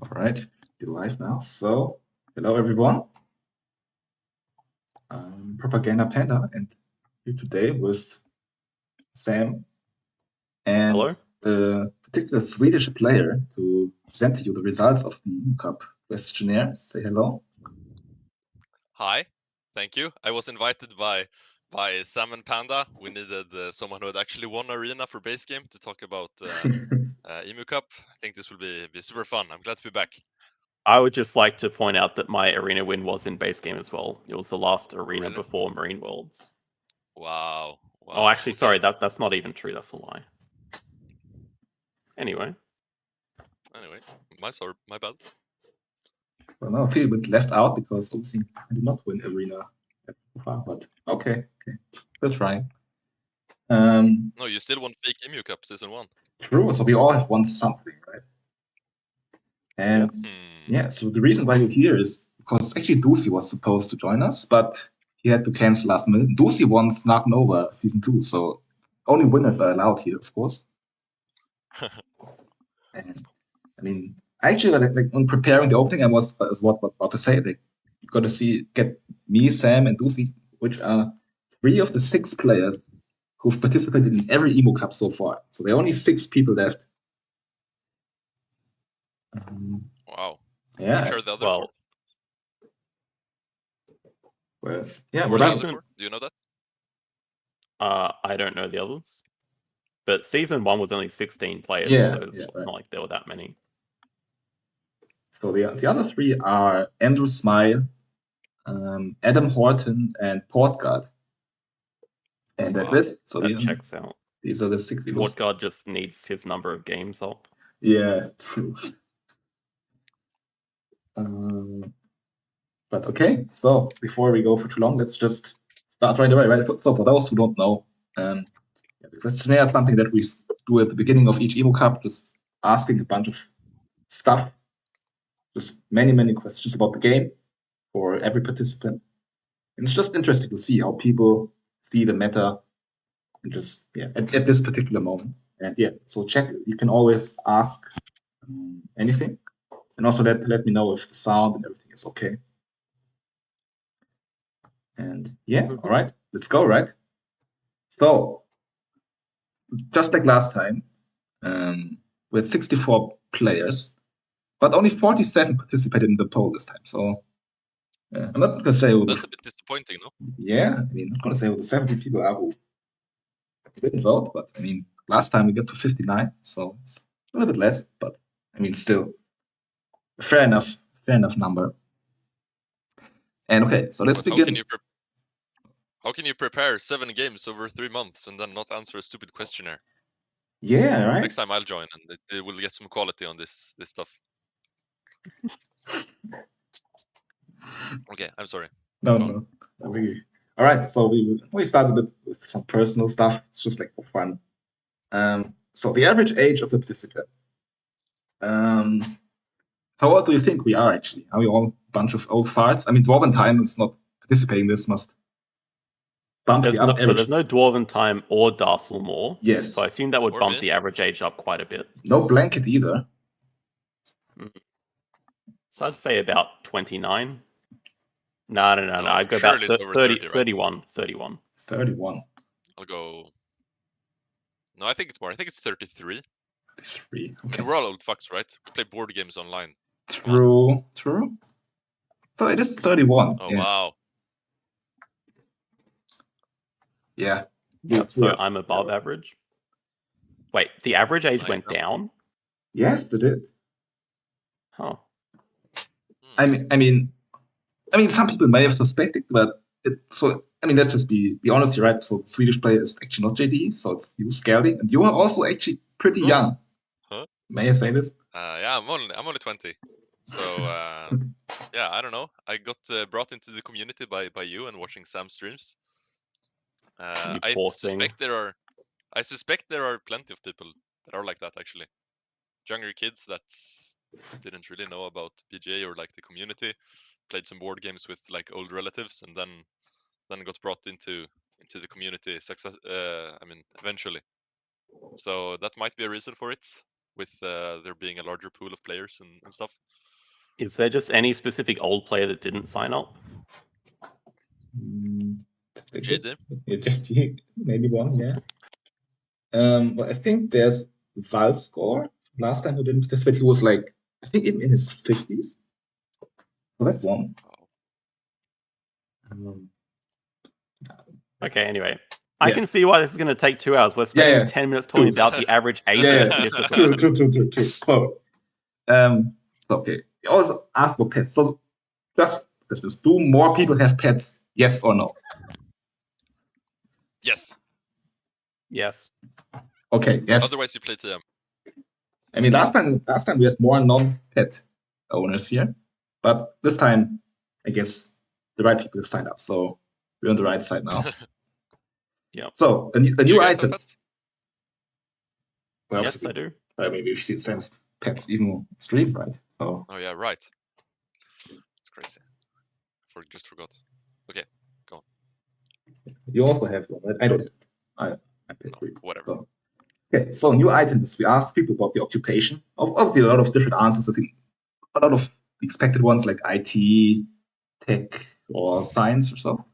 All right, you're live now. So, hello everyone. Propaganda Panda, and here today with Sam and Hello. a particular Swedish player to present to you the results of the Emu Cup questionnaire. Say hello. Hi, thank you. I was invited by Sam and Panda. We needed someone who had actually won Arena for base game to talk about Emu Cup. I think this will be super fun. I'm glad to be back. I would just like to point out that my arena win was in base game as well. It was the last arena Really? before Marine Worlds. Wow. Oh, actually, okay. sorry, that's not even true. That's a lie. Anyway, my bad. Well, now I feel a bit left out because obviously I did not win Arena so far, but okay, we'll try. No, you still won fake Emu Cup season 1. True, so we all have won something, right? And yeah, so the reason why you're here is because actually Dusi was supposed to join us, but he had to cancel last minute. Dusi won Ark Nova season 2, so only winners are allowed here, of course. And I mean, actually, like when preparing the opening, I was about to say, like, you got to get me, Sam, and Dusi, which are 3 of the 6 players who've participated in every Emu Cup so far. So there are only 6 people left. Wow. Yeah. Which are the other 4? Well, yeah. Who are the other 4? Do you know that? I don't know the others. But season 1 was only 16 players, so it's not like there were that many. So the other 3 are Andrew Smile, Adam Horton, and Portgard. And that's it. So that checks out. These are the 6 evils. Portgard just needs his number of games up. Yeah, true. But okay, so before we go for too long, let's just start right away, right? So for those who don't know, the questionnaire is something that we do at the beginning of each Emu Cup, just asking a bunch of stuff, just many questions about the game for every participant. And it's just interesting to see how people see the meta and just at this particular moment. And so chat, you can always ask anything, and also let me know if the sound and everything is okay. And all right, let's go, right? So just like last time, we had 64 players, but only 47 participated in the poll this time. So I'm not gonna say that's a bit disappointing, no? Yeah, I mean, I'm not gonna say who the 70 people are who didn't vote, but I mean, last time we got to 59, so it's a little bit less, but I mean, still fair enough number. And okay, so let's begin. How can you prepare 7 games over 3 months and then not answer a stupid questionnaire? Yeah, right. Next time I'll join and they will get some quality on this stuff. Okay, I'm sorry. No. All right, so we started with some personal stuff. It's just like for fun. So the average age of the participant. How old do you think we are actually? Are we all a bunch of old farts? I mean, Dwarven Time is not participating. This must bump the average. So there's no Dwarven Time or Darcelmore. Yes. So I assume that would bump the average age up quite a bit. No Blanket either. So I'd say about 29. No. I'd go about 31. 31. I'll go. No, I think it's more. I think it's 33. 33. Okay. And we're all old fucks, right? We play board games online. True. So it is 31. Oh, wow. Yeah. Yep, so I'm above average. Wait, the average age went down? Yes, it did. Huh. I mean, some people may have suspected, but let's just be honest here, right? So the Swedish player is actually not JD, so it's you, Skälding, and you are also actually pretty young. Huh? May I say this? Yeah, I'm only 20. So yeah, I don't know. I got brought into the community by you and watching Sam streams. I suspect there are plenty of people that are like that actually. Younger kids that didn't really know about PGA or like the community, played some board games with like old relatives, and then got brought into the community eventually. So that might be a reason for it. with there being a larger pool of players and stuff. Is there just any specific old player that didn't sign up? JD? JD, maybe one, yeah. Well, I think there's Valscore. Last time who didn't participate, he was like, I think even in his 50s. So that's one. Okay, anyway. I can see why this is going to take 2 hours. We're spending 10 minutes talking about the average age of participants. True. So, okay. You always ask for pets. So, just do more people have pets? Yes or no? Yes. Yes. Okay. Yes. Otherwise, you play TM. I mean, last time we had more non-pet owners here, but this time, I guess the right people have signed up. So we're on the right side now. Yeah. So a new item. Well, yes, I do. Maybe we've seen Sam's pets even stream, right? So. Oh yeah, right. It's crazy. Just forgot. Okay, go on. You also have one, right? I don't have. I paid for you. Whatever. So. Okay, so new items. We asked people about the occupation. Obviously, a lot of different answers. I think a lot of expected ones like IT, tech, or science or so.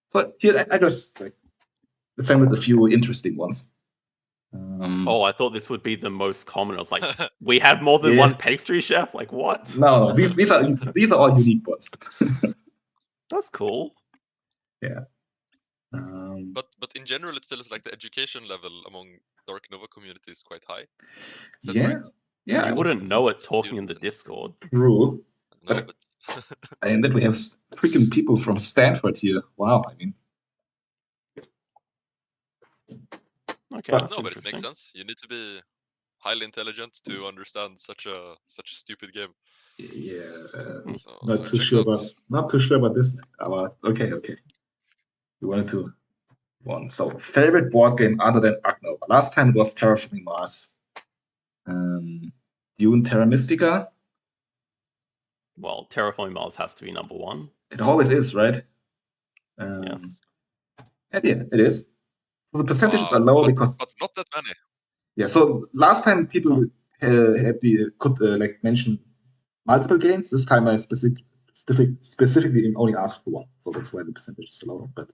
So here I just assembled a few interesting ones. I thought this would be the most common. I was like, we have more than one pastry chef. Like what? No, these are all unique ones. That's cool. Yeah. But in general, it feels like the education level among the Ark Nova community is quite high. Is that correct? Yeah. You wouldn't know it talking in the Discord. True. No, but and then we have freaking people from Stanford here. Wow, I mean. Okay, no, but it makes sense. You need to be highly intelligent to understand such a stupid game. Yeah. So not too sure about this. Okay. You wanted to one. So favorite board game other than Ark Nova. Last time it was Terraforming Mars. Dune Terra Mystica. Well, Terraforming Mars has to be number one. It always is, right? Yes. And yeah, it is. So the percentages are lower because not that many. Yeah. So last time people could mention multiple games. This time I specifically only asked for one, so that's why the percentage is lower. But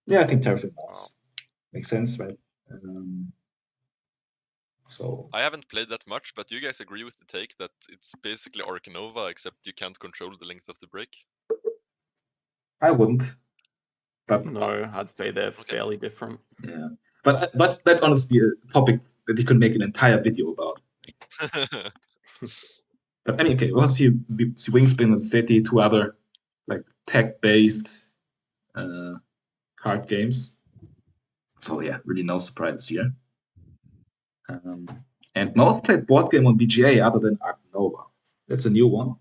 yeah, I think Terraforming Mars makes sense, right? So I haven't played that much, but do you guys agree with the take that it's basically Ark Nova, except you can't control the length of the break? I wouldn't. But no, I'd say they're fairly different. Yeah, but that's honestly a topic that you could make an entire video about. But I mean, okay, we'll see the Wingspin and City, two other tech-based card games. So yeah, really no surprises here. And most played board game on BGA other than Ark Nova. That's a new one.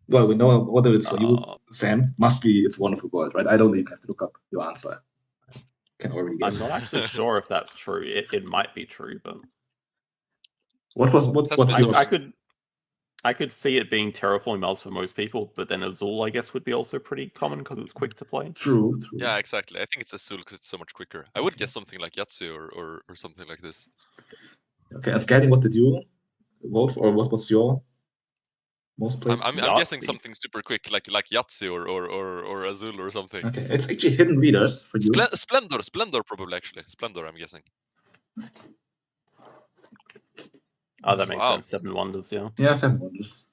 Well, we know whether it's for you, Sam. Must be It's a Wonderful World, right? I don't even have to look up your answer. I can already guess. I'm not actually sure if that's true. It might be true, but what's yours? I could see it being Terraforming Mars for most people, but then Azul, I guess, would be also pretty common because it's quick to play. True. Yeah, exactly. I think it's Azul because it's so much quicker. I would guess something like Yahtzee or something like this. Okay, and Skälding, what did you vote for, or what was your most played? I'm guessing something super quick, like Yahtzee or Azul or something. Okay, it's actually hidden leaders for you. Splendor probably, actually. Splendor, I'm guessing. Oh, that makes sense. 7 Wonders, yeah. Yeah, 7 Wonders.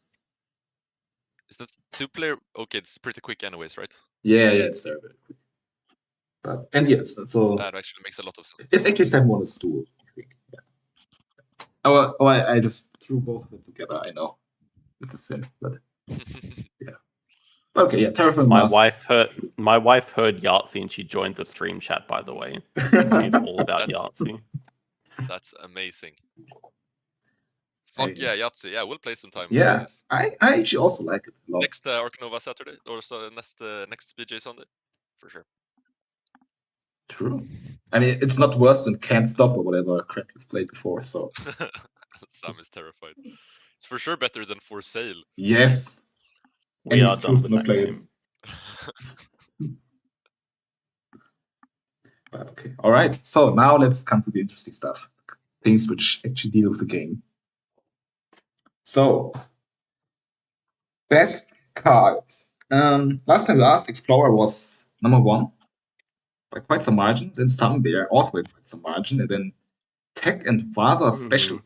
Is that 2-player? Okay, it's pretty quick anyways, right? Yeah, it's very, very quick. And yes, so that actually makes a lot of sense. It's actually 7 Wonders dual, I think. Yeah. I just threw both of them together. I know it's a sin, but yeah. Okay, yeah. Terraforming Mars. My wife heard Yahtzee and she joined the stream chat. By the way, she's all about Yahtzee. That's amazing. Fuck yeah, Yahtzee. Yeah, we'll play some time. Yeah, I actually also like it a lot. Next Ark Nova Saturday, or next BJ Sunday, for sure. True. I mean, it's not worse than Can't Stop or whatever crap you've played before, so. Sam is terrified. It's for sure better than For Sale. Yes. We are done with that game. Okay. All right. So now let's come to the interesting stuff. things which actually deal with the game. So, best card. Last time we asked, Explorer was number 1 by quite some margin. Then Sunbear also by quite some margin, and then Tech and rather special,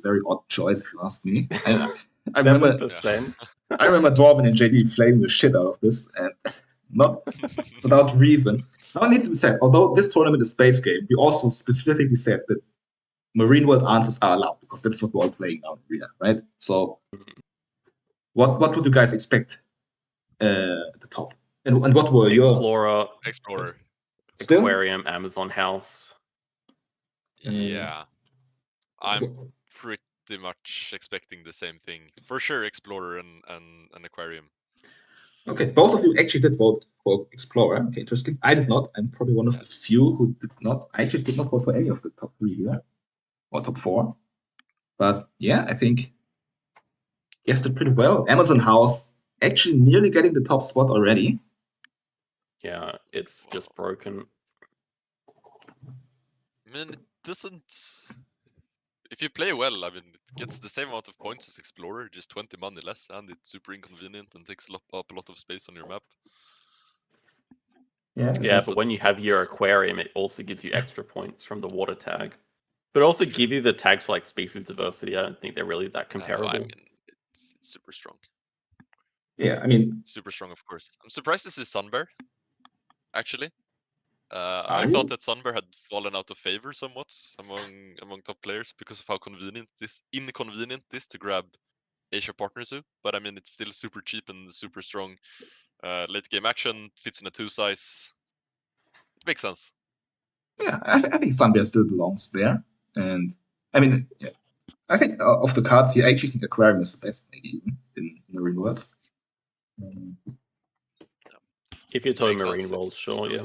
very odd choice if you ask me. I remember 7%. I remember Dwarven and JD flaming the shit out of this, and not without reason. Now I need to be said, although this tournament is space game, we also specifically said that Marine World answers are allowed because that's what we're all playing now, right? So, what would you guys expect at the top? And what were Explorer, Still? Aquarium, Amazon House. Yeah, I'm pretty much expecting the same thing for sure. Explorer and Aquarium. Okay, both of you actually did vote for Explorer. Okay, interesting. I did not. I'm probably one of the few who did not. I actually did not vote for any of the top 3 here, or top 4. But yeah, I think guessed it pretty well. Amazon House actually nearly getting the top spot already. Yeah, it's just broken. I mean, it doesn't. If you play well, I mean, it gets the same amount of points as Explorer, just 20 money less, and it's super inconvenient and takes up a lot of space on your map. Yeah, but when you have your Aquarium, it also gives you extra points from the water tag. But also give you the tags for like species diversity. I don't think they're really that comparable. I mean, it's super strong. Yeah, I mean, super strong, of course. I'm surprised this is Sunbear, actually. I thought that Sunbear had fallen out of favor somewhat among top players because of how inconvenient this to grab Asia Partner Zoo. But I mean, it's still super cheap and super strong. Late game action, fits in a 2 size. It makes sense. Yeah, I think Sunbear still belongs there. And I mean, yeah, I think of the cards here, I actually think Aquarium is the best, maybe even in Marine Worlds. If you're talking Marine Worlds, sure, yeah.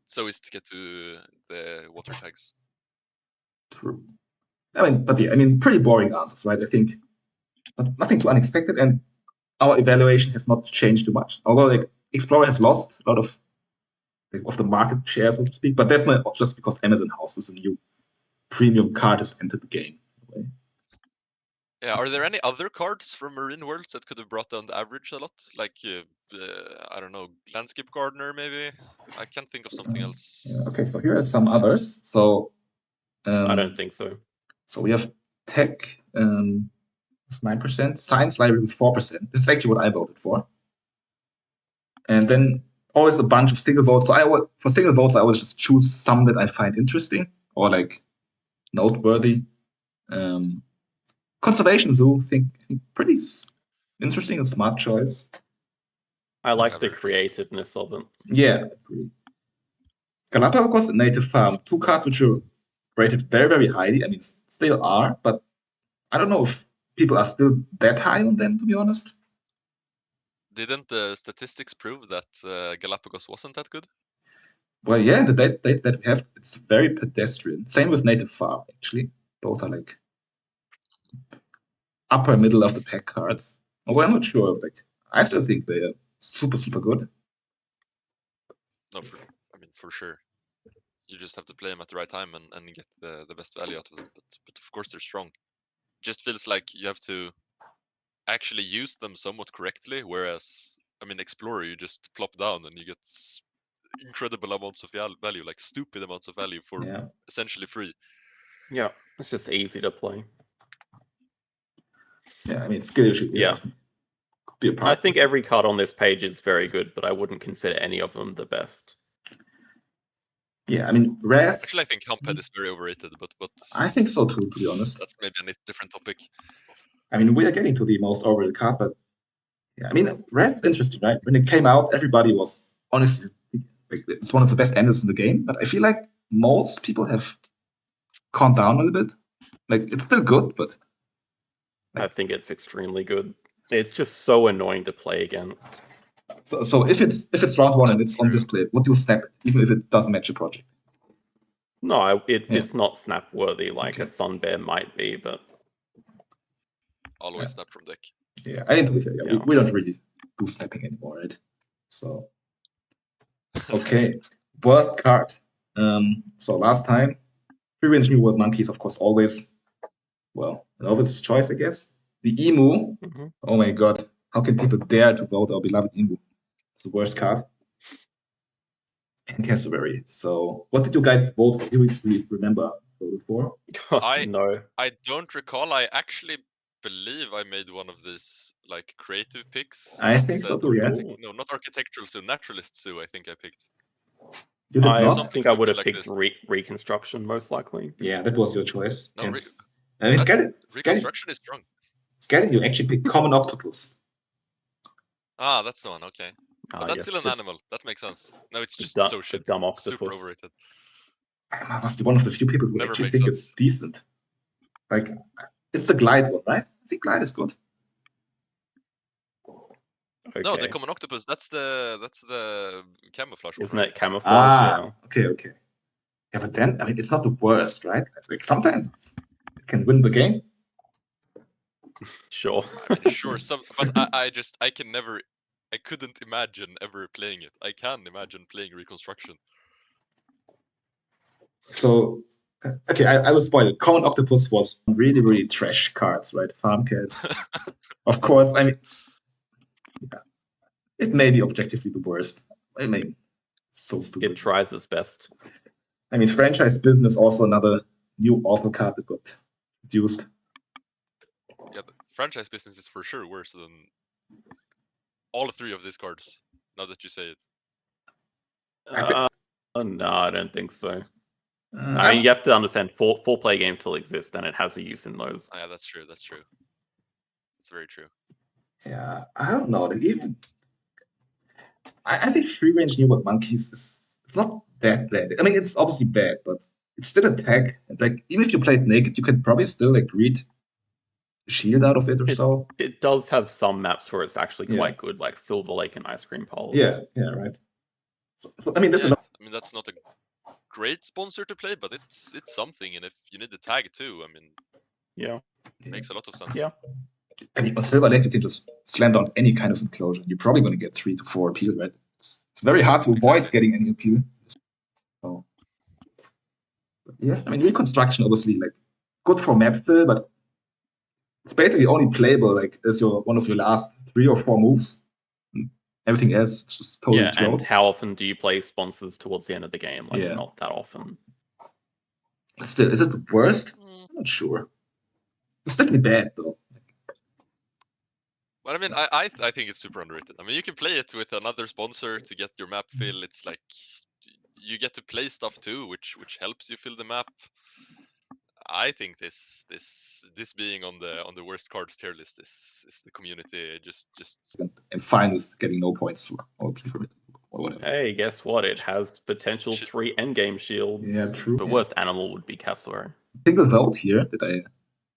So easy to get to the water tags. True. I mean, pretty boring answers, right? I think nothing too unexpected, and our evaluation has not changed too much. Although, like, Explorer has lost a lot of the market share, so to speak, but that's not just because Amazon House is a new premium card has entered the game. Yeah, are there any other cards from Marine Worlds that could have brought down the average a lot? Like, I don't know, Landscape Gardener, maybe? I can't think of something else. Yeah, okay, so here are some others. So I don't think so. So we have Tech, 9%, Science Library with 4%. This is actually what I voted for. And then always a bunch of single votes. So for single votes, I always just choose some that I find interesting or like noteworthy. Conservation Zoo, I think pretty interesting and smart choice. I like the creativeness of it. Yeah, I agree. Galapagos and Native Farm, 2 cards which are rated very, very highly. I mean, still are, but I don't know if people are still that high on them, to be honest. Didn't the statistics prove that Galapagos wasn't that good? Well, yeah, the data that we have, it's very pedestrian. Same with Native Farm, actually. Both are like upper middle of the pack cards. Although I'm not sure. Like, I still think they are super, super good. No, for sure. You just have to play them at the right time and get the best value out of them. But of course they're strong. Just feels like you have to actually use them somewhat correctly. Whereas, I mean, Explorer, you just plop down and you get incredible amounts of value, like stupid amounts of value for essentially free. Yeah, it's just easy to play. Yeah, I mean, skill should be a part. I think every card on this page is very good, but I wouldn't consider any of them the best. Yeah, I mean, Raz. Actually, I think Humphead is very overrated, but I think so too, to be honest. That's maybe a different topic. I mean, we are getting to the most overrated card, but yeah, I mean, Raz's interesting, right? When it came out, everybody was honestly, like, it's one of the best enders in the game, but I feel like most people have calmed down a little bit. Like, it's still good, but I think it's extremely good. It's just so annoying to play against. So if it's round 1 and it's on display, would you snap it, even if it doesn't match your project? No, it's not snap worthy like a Sunbear might be, but always snap from deck. Yeah, I think we don't really do snapping anymore, right? So okay, worst card. So last time Free range New World monkeys, of course, always. Well, an obvious choice, I guess. The Emu. Oh my god. How can people dare to vote our beloved Emu? It's the worst card. And Cassowary. So, what did you guys vote for? Do you remember voted for? No. I don't recall. I actually believe I made one of these like creative picks. I think so too, yeah. No, not architectural zoo, naturalist zoo. I think I picked. You did I not? think I would have picked reconstruction most likely. Yeah, that was your choice. No, I mean, reconstruction is strong. Scaling, you actually picked common octopus. Ah, that's the one. Okay, but that's still an animal. That makes sense. No, it's just so shit. Dumb octopus. Super overrated. I must be one of the few people who Never actually makes think sense. it's decent. Like, it's the glide one, right? I think glide is good. Okay. No, the common octopus. That's the camouflage one. Isn't it camouflage? Ah, okay. Yeah, but then I mean, it's not the worst, right? Like sometimes it can win the game. Sure. I mean, sure. But I can never. I couldn't imagine ever playing it. I can imagine playing reconstruction. So, okay, I will spoil it. Common octopus was really, really trash cards, right? Farm cat. Of course, I mean, yeah, it may be objectively the worst. I mean, it's so stupid. It tries its best. I mean, franchise business also another new awful card that got reduced. Yeah, the franchise business is for sure worse than all three of these cards. Now that you say it. No, I don't think so. I mean, you have to understand, four play games still exist, and it has a use in those. Yeah, that's true. That's very true. Yeah, I don't know. I think free range New World monkeys it's not that bad. I mean, it's obviously bad, but it's still a tag. And like, even if you play it naked, you can probably still like read the shield out of it or so. It does have some maps where it's actually quite good, like Silver Lake and Ice Cream Pole. Yeah, right. So I mean, I mean, that's not a great sponsor to play, but it's something. And if you need the tag too, I mean, it makes a lot of sense. Yeah. I mean, on Silver Lake, you can just slam down any kind of enclosure. You're probably going to get 3 to 4 appeal, right? It's very hard to avoid getting any appeal. So, yeah, I mean, reconstruction obviously like good for map fill, but it's basically only playable like as one of your last 3 or 4 moves. Everything else is just totally thrown. And how often do you play sponsors towards the end of the game? Like, not that often. Still, is it the worst? I'm not sure. It's definitely bad though. But I mean, I think it's super underrated. I mean, you can play it with another sponsor to get your map fill. It's like you get to play stuff too, which helps you fill the map. I think this being on the worst cards tier list is the community just and fine with getting no points for or it or whatever. Hey, guess what? It has potential 3 endgame shields. Yeah, true. The worst animal would be Cassowary. Single vote here that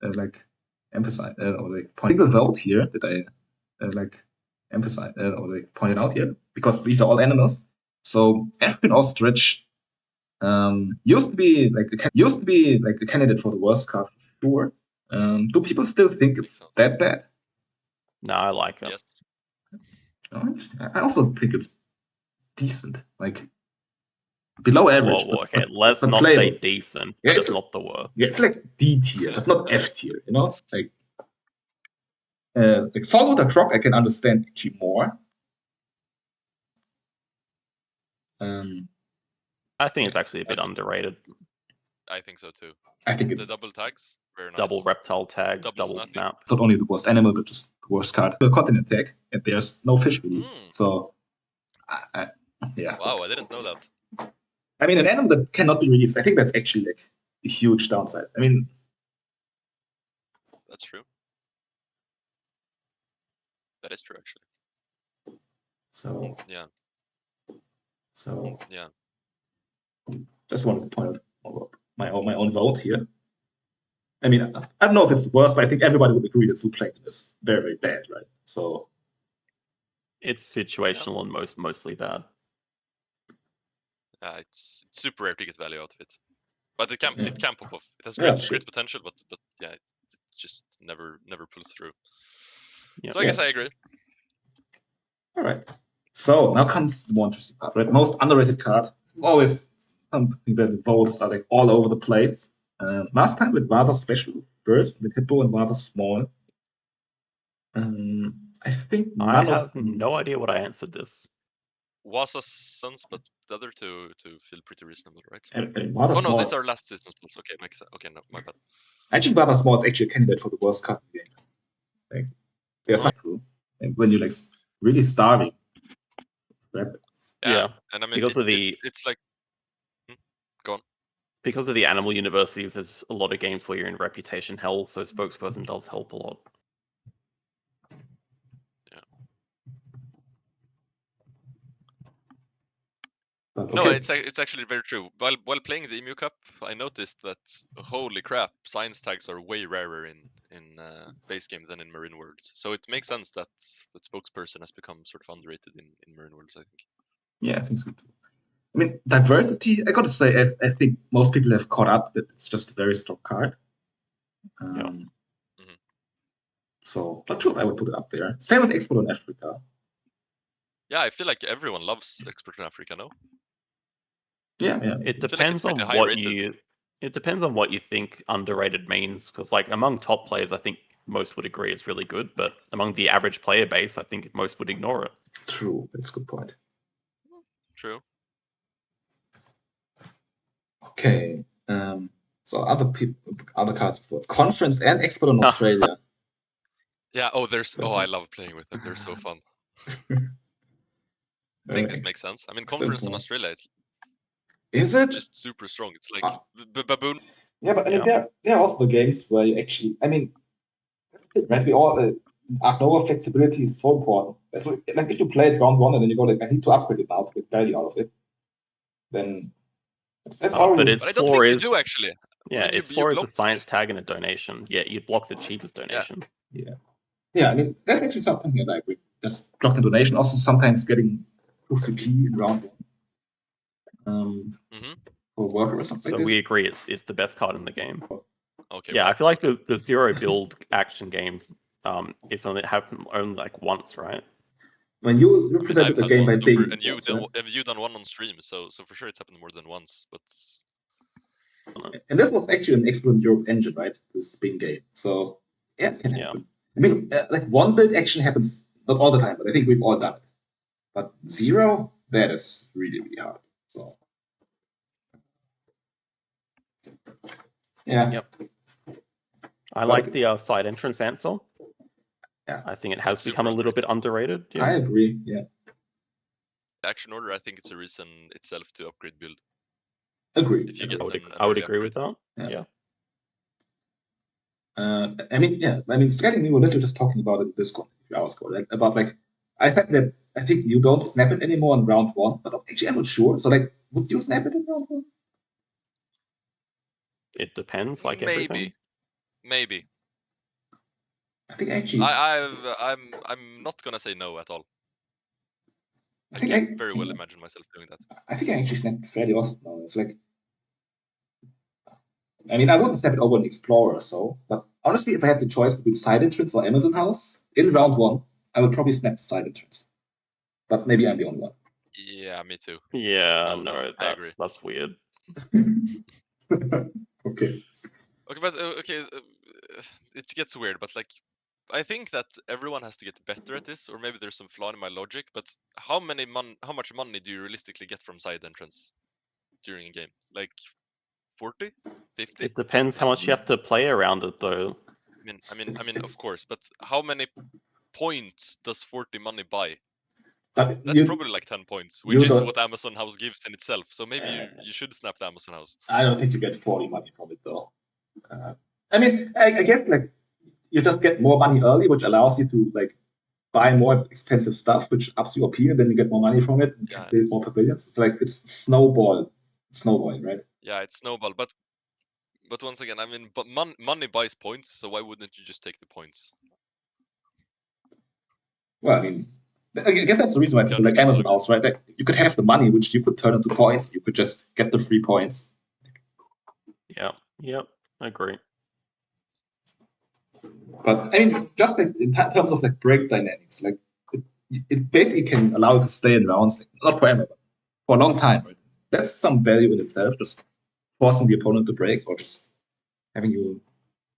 I like emphasize or like point. Single vote here that I like emphasize or like pointed out here because these are all animals. So African Ostrich used to be like a candidate for the worst card for sure. Do people still think it's that bad? No, I like it. Yes. I also think it's decent, like below average. Well, okay, let's not say decent. Yeah, it's not the worst. Yeah, it's like D tier, but not F tier. You know, like Saltwater Croc, I can understand actually more. I think it's actually a bit underrated. I think so too. I think it's the double tags, very nice. Double reptile tag, double snap. It's not only the worst animal, but just the worst card. The continent tag, and there's no fish release. So, yeah. Wow, I didn't know that. I mean, an animal that cannot be released, I think that's actually like a huge downside. I mean, that's true. That is true, actually. So yeah. Just wanted to point out my own vote here. I mean, I don't know if it's worse, but I think everybody would agree that Zoo Plankton is very, very bad, right? So it's situational and mostly bad. It's super rare to get value out of it, but it can pop off. It has great potential, but yeah, it just never pulls through. Yeah. So I guess I agree. All right. So now comes the more interesting part, right? Most underrated card. It's always something that the votes are like all over the place. Last time with rather special first, with Hippo and rather small. I think I have no idea what I answered this. Wasa's sons, but the other two feel pretty reasonable, right? Rather Oh small. no, these are last season's polls. Okay, no, my bad. I think rather small is actually a candidate for the worst card in the game. Like, there's something when you're like really starving. Right? Yeah, and I mean because it's like go on. Because of the animal universities, there's a lot of games where you're in reputation hell, so spokesperson does help a lot. Okay. No, it's actually very true. While playing the Emu Cup, I noticed that holy crap, science tags are way rarer in base game than in Marine Worlds. So it makes sense that spokesperson has become sort of underrated in Marine Worlds, I think. Yeah, I think so too. I mean, diversity, I gotta say, I think most people have caught up that it's just a very strong card. So, not sure if I would put it up there. Same with Expert on Africa. Yeah, I feel like everyone loves Expert on Africa, no? Yeah. It depends on what It depends on what you think underrated means, because like among top players, I think most would agree it's really good, but among the average player base, I think most would ignore it. True, that's a good point. True. Okay. So other cards thoughts. Conference and Expert on Australia. Yeah. Oh, I love playing with them. They're so fun. I think this makes sense. I mean, Conference in Australia, it's just super strong. It's like baboon. Yeah, but I mean, there are also the games where you actually, I mean, right? We all Ark Nova flexibility is so important. So, like, if you play it round one and then you go like, I need to upgrade it now to get value out of it, then that's always. But I don't think you do actually. Yeah, I mean, it's 4 is a science tag and a donation. Yeah, you block the cheapest donation. Yeah. I mean, that's actually something that I agree. Just block the donation. Also, sometimes getting 2 CP in round one. For worker or something. So we agree it's the best card in the game. Okay. Yeah, I feel like the 0 build action games it's only happened only like once, right? When you presented the game by being, and you've done one on stream, so for sure it's happened more than once. But and this was actually an Expert Europe engine, right? This Bing game. So yeah, it can happen. I mean, like one build action happens not all the time, but I think we've all done it. But 0, that is really, really hard. So yeah. Yep. I like the side entrance answer. Yeah. I think it has become a little bit underrated. Yeah. I agree. Yeah. Action order, I think it's a reason itself to upgrade build. Agreed. If you get I would agree with that. Yeah. I mean, skälding, we were literally just talking about it in Discord a few hours ago, like, about like, I said that I think you don't snap it anymore in round one, but actually I'm not sure. So like, would you snap it in round one? It depends, like everything. Maybe. I think actually I'm not gonna say no at all. I can very well imagine myself doing that. I think I actually snap fairly often now. It's like, I mean, I wouldn't snap it over an Explorer or so, but honestly, if I had the choice between side entrance or Amazon House in round one, I would probably snap the side entrance. But maybe I'm the only one. Yeah, me too. Yeah, no, that's weird. Okay, but it gets weird, but like, I think that everyone has to get better at this, or maybe there's some flaw in my logic, but how much money do you realistically get from side entrance during a game? Like 40? 50? It depends how much you have to play around it, though. I mean, of course, but how many points does 40 money buy? That's probably like 10 points, which is what Amazon House gives in itself. So maybe you should snap the Amazon House. I don't think you get 40 money from it, though. I mean, I guess like you just get more money early, which allows you to like buy more expensive stuff, which ups your appeal, and then you get more money from it and can build more pavilions. It's like it's snowballing, right? Yeah, it's snowball, but once again, I mean, but money buys points, so why wouldn't you just take the points? Well, I mean, I guess that's the reason why people like Amazon House, right? Like, you could have the money, which you could turn into points. You could just get the free points. Yeah. Yep. I agree. But I mean, just like in terms of like break dynamics, like it basically can allow you to stay in rounds, like, not forever, but for a long time, right? that's some value in itself, just forcing the opponent to break or just having you.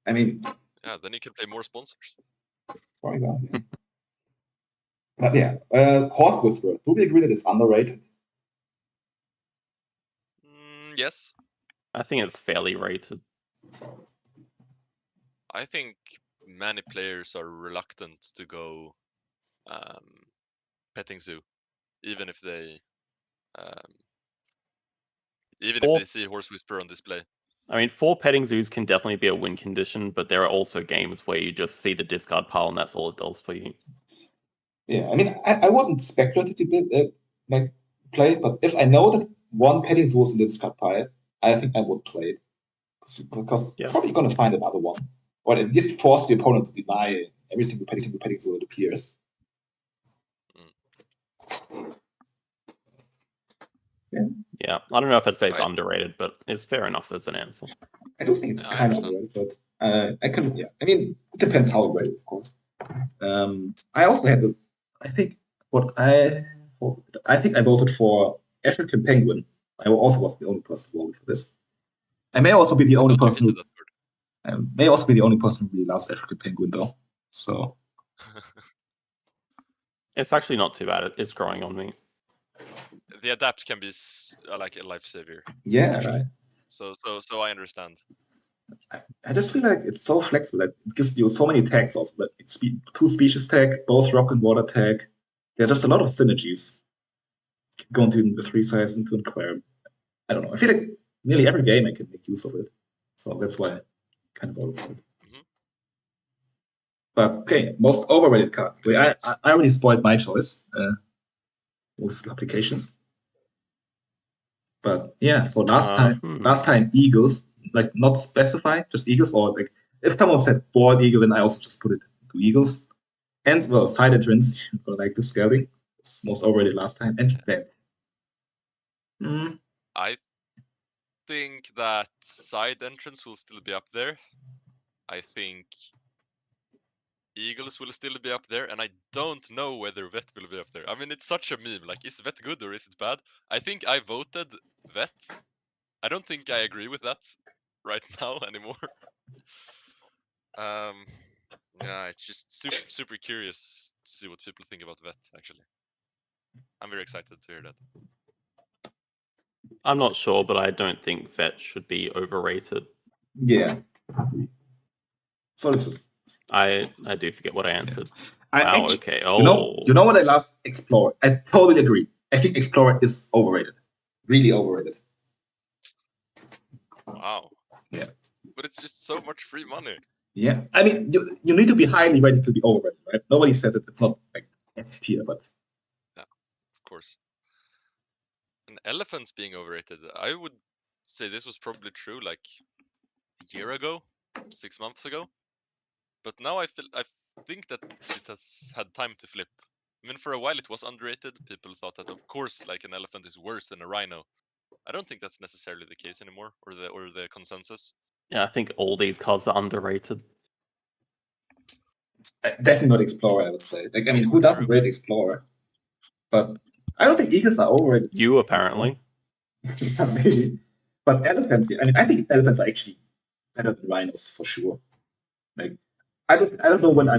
I mean, yeah, then you can play more sponsors. For example, yeah. But yeah, Horse Whisperer. Do we agree that it's underrated? Yes. I think it's fairly rated. I think many players are reluctant to go petting zoo, even if they see Horse Whisperer on display. I mean, 4 petting zoos can definitely be a win condition, but there are also games where you just see the discard pile and that's all it does for you. Yeah, I mean, I wouldn't speculatively play it, but if I know that one petting zoo is in the discard pile, I think I would play it. Because probably going to find another one. Or at least force the opponent to deny every single petting zoo that appears. Yeah, I don't know if I'd say it's underrated, but it's fair enough as an answer. I do think it's kind of underrated, but I mean, it depends how rated, of course. I also had I think I voted for African Penguin. I also was the only person who voted for this. I may also be the only person who really loves African Penguin, though. So it's actually not too bad. It's growing on me. The adapt can be like a lifesaver. Yeah, actually. right. So I understand. I just feel like it's so flexible that it gives you so many tags also. Like it's 2 species tag, both rock and water tag. There are just a lot of synergies. Going to the 3 size into an aquarium. I don't know. I feel like nearly every game I can make use of it. So that's why I kind of voted for it. But okay, most overrated card. I already spoiled my choice with applications. But yeah, so last time Eagles, like not specified, just Eagles, or like if someone said board eagle, then I also just put it to Eagles. And well, side entrance, like the skälding, it's most overrated last time, and that. I think that side entrance will still be up there. I think Eagles will still be up there, and I don't know whether Vet will be up there. I mean, it's such a meme. Like, is Vet good or is it bad? I think I voted Vet. I don't think I agree with that right now anymore. Yeah, it's just super curious to see what people think about Vet, actually. I'm very excited to hear that. I'm not sure, but I don't think Vet should be overrated. Yeah. So this is... I do forget what I answered. Yeah. Wow, okay. Oh. You know what I love? Explorer. I totally agree. I think Explorer is overrated. Really overrated. Wow. Yeah. But it's just so much free money. Yeah. I mean, you need to be highly rated to be overrated, right? Nobody says it. It's not like S tier, but... Yeah, of course. And elephants being overrated, I would say this was probably true like a year ago, 6 months ago. But now I think that it has had time to flip. I mean, for a while it was underrated. People thought that, of course, like an elephant is worse than a rhino. I don't think that's necessarily the case anymore, or the consensus. Yeah, I think all these cards are underrated. Definitely not Explorer, I would say. Like, I mean, who doesn't rate Explorer? But I don't think Eagles are overrated. You, apparently. Maybe. But elephants, I mean, I think elephants are actually better than rhinos, for sure. Like, I don't know when I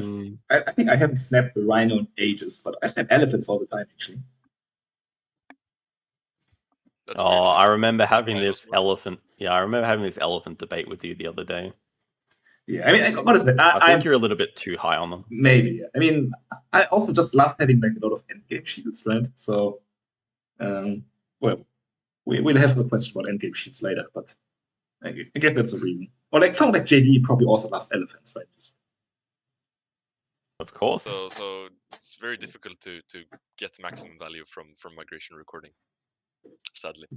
think I haven't snapped a rhino in ages, but I snap elephants all the time, actually. I remember having this elephant. Yeah, I remember having this elephant debate with you the other day. Yeah, I mean, honestly, I think you're a little bit too high on them. Maybe. I mean, I also just love having like a lot of endgame shields, right? So, well, we'll have a question about endgame sheets later, but I guess that's the reason. Or like someone like JD probably also loves elephants, right? Of course. So it's very difficult to get maximum value from migration recording, sadly.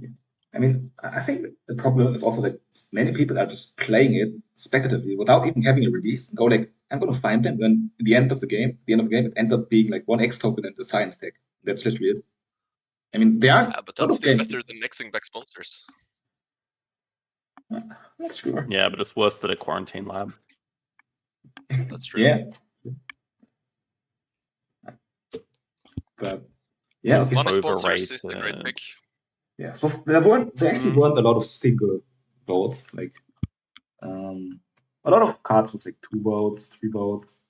I mean, I think the problem is also that many people are just playing it speculatively without even having a release and go like, I'm going to find them. When at the end of the game, it ends up being like 1 X token and the science tag. That's literally it. I mean, they are. But that's still better than mixing back sponsors. Not sure. Yeah, but it's worse than a quarantine lab. That's true. Yeah. But yeah, Money sponsors is a great pick. Yeah, so there actually weren't a lot of single votes. Like, a lot of cards with like 2 votes, 3 votes.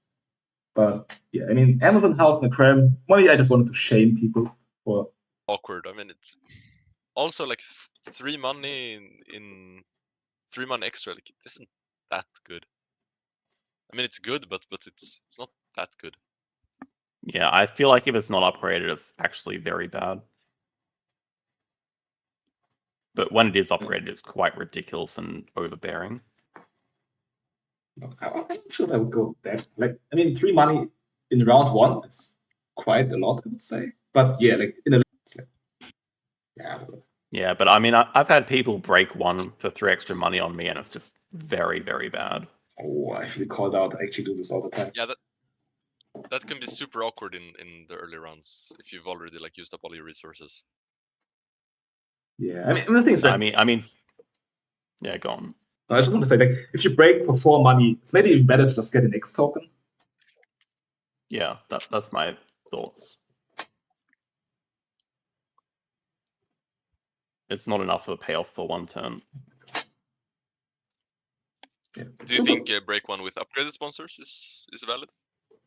But yeah, I mean, Amazon House and Aquarium. Maybe I just wanted to shame people for awkward. I mean, it's also like 3 money in 3 money extra. Like, it isn't that good. I mean, it's good, but it's not that good. Yeah, I feel like if it's not upgraded, it's actually very bad. But when it is upgraded, it's quite ridiculous and overbearing. I'm not sure I would go that. Like, I mean, 3 money in round 1 is quite a lot, I would say. But yeah, like in a yeah. Yeah, but I mean, I've had people break 1 for 3 extra money on me, and it's just very, very bad. Oh, I feel called out. I actually do this all the time. Yeah, that can be super awkward in the early rounds if you've already like used up all your resources. Yeah, I mean, the thing is, I mean, yeah, go on. I just want to say, like, if you break for 4 money, it's maybe even better to just get an X token. Yeah, that's my thoughts. It's not enough of a payoff for 1 turn. Yeah. Do you think break 1 with upgraded sponsors is valid?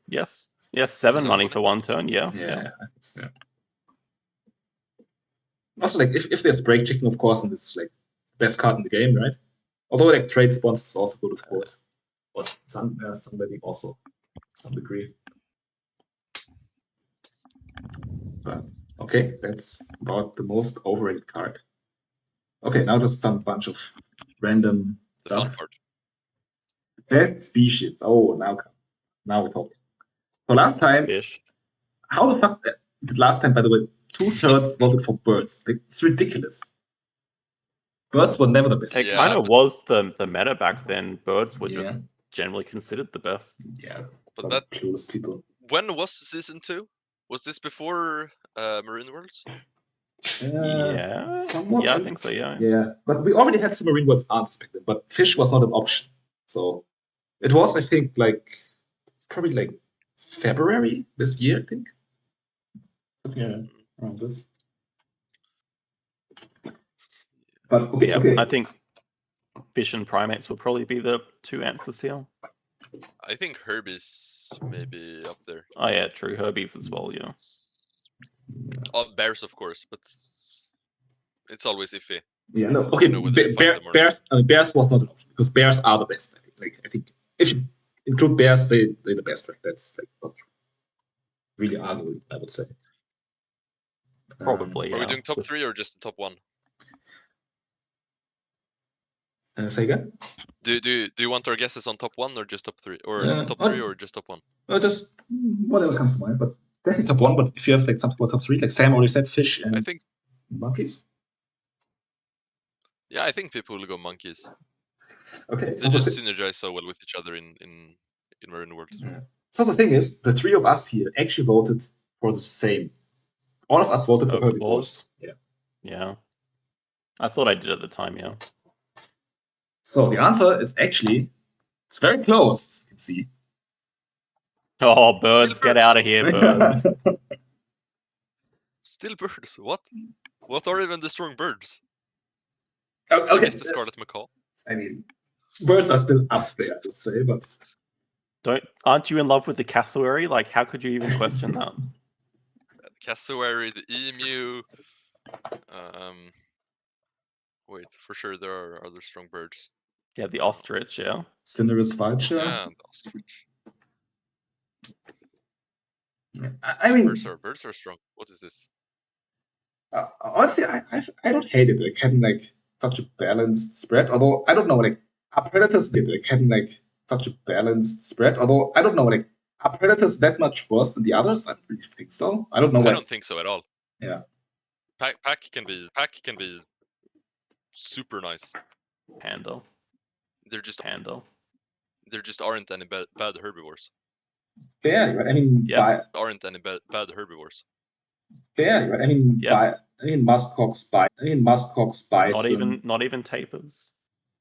Yes. Yes, 7 money for 1 turn. Yeah. Yeah. Also, like, if there's break chicken, of course, and it's like best card in the game, right? Although like trade sponsors is also good, of course. Or somebody also some degree. But okay, that's about the most overrated card. Okay, now just some bunch of random the stuff. fun part. Pet species. Oh, now we're talking. So last time, Fish. How the fuck did last time, by the way, 2/3 voted for birds? Like, it's ridiculous. Birds were never the best. It kind of was the meta back then. Birds were just Yeah. generally considered the best. Yeah, but that clueless people. When was season 2? Was this before Marine Worlds? Yeah, somewhat. yeah, I think so. Yeah. Yeah, but we already had some Marine Worlds answers back then, but fish was not an option. So it was, I think, like probably like February this year, I think. Yeah, around this. But okay, Yeah, okay. I think fish and primates will probably be the 2 answers here. I think Herbies maybe up there. Oh yeah, true. Herbies as well, yeah. Oh, bears, of course, but it's always iffy. Yeah, no. Okay, bears. Bears was not an option because bears are the best. I think if you include bears, they're the best. Right? That's like not really arguable, I would say. Probably. Are we doing top 3 or just the top 1? Say again. Do you want our guesses on top 1 or just top 3, or top 3 or just top 1? Just whatever comes to mind, but definitely top 1. But if you have like something for top 3, like Sam already said, fish and I think monkeys. Yeah, I think people will go monkeys. Okay. They just synergize so well with each other in Marine Worlds. Yeah. So the thing is, the 3 of us here actually voted for the same. All of us voted for herbivores. Yeah. Yeah. I thought I did at the time, yeah. So the answer is actually, it's very close, as you can see. Oh, birds, get out of here, birds. Still birds? What? What are even the strong birds? Okay. I guess the scarlet macaw. I mean, birds are still up there, I would say, but... Aren't you in love with the cassowary? Like, how could you even question that? Cassowary, the emu... Wait, for sure there are other strong birds. Yeah, the ostrich, yeah. Cineris vulture. Yeah, the ostrich. I mean... Birds are strong. What is this? Honestly, I don't hate it, like, having, like, such a balanced spread, although, I don't know, like, are predators, like, having, like, such a balanced spread, although, I don't know, like, are predators that much worse than the others? I don't really think so. I don't know. I don't think so at all. Yeah. Pack can be super nice. Panda. They're just Panda. There just aren't any bad herbivores. Yeah, right. I mean, aren't any bad herbivores. Yeah, right. I mean, muskox, bison. Not even tapirs.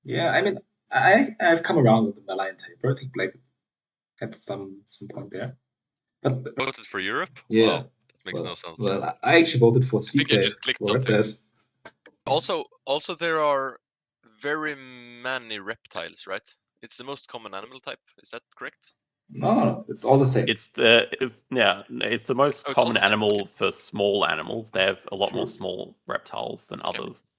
Yeah, I mean, I've come around with the Malayan tapir. I think Blake had some point there. But voted for Europe? Yeah, wow, that makes no sense. Well, I actually voted for I think I just clicked something. Also, there are very many reptiles, right? It's the most common animal type. Is that correct? No, it's all the same. It's the most common animal for small animals. They have a lot more small reptiles than others.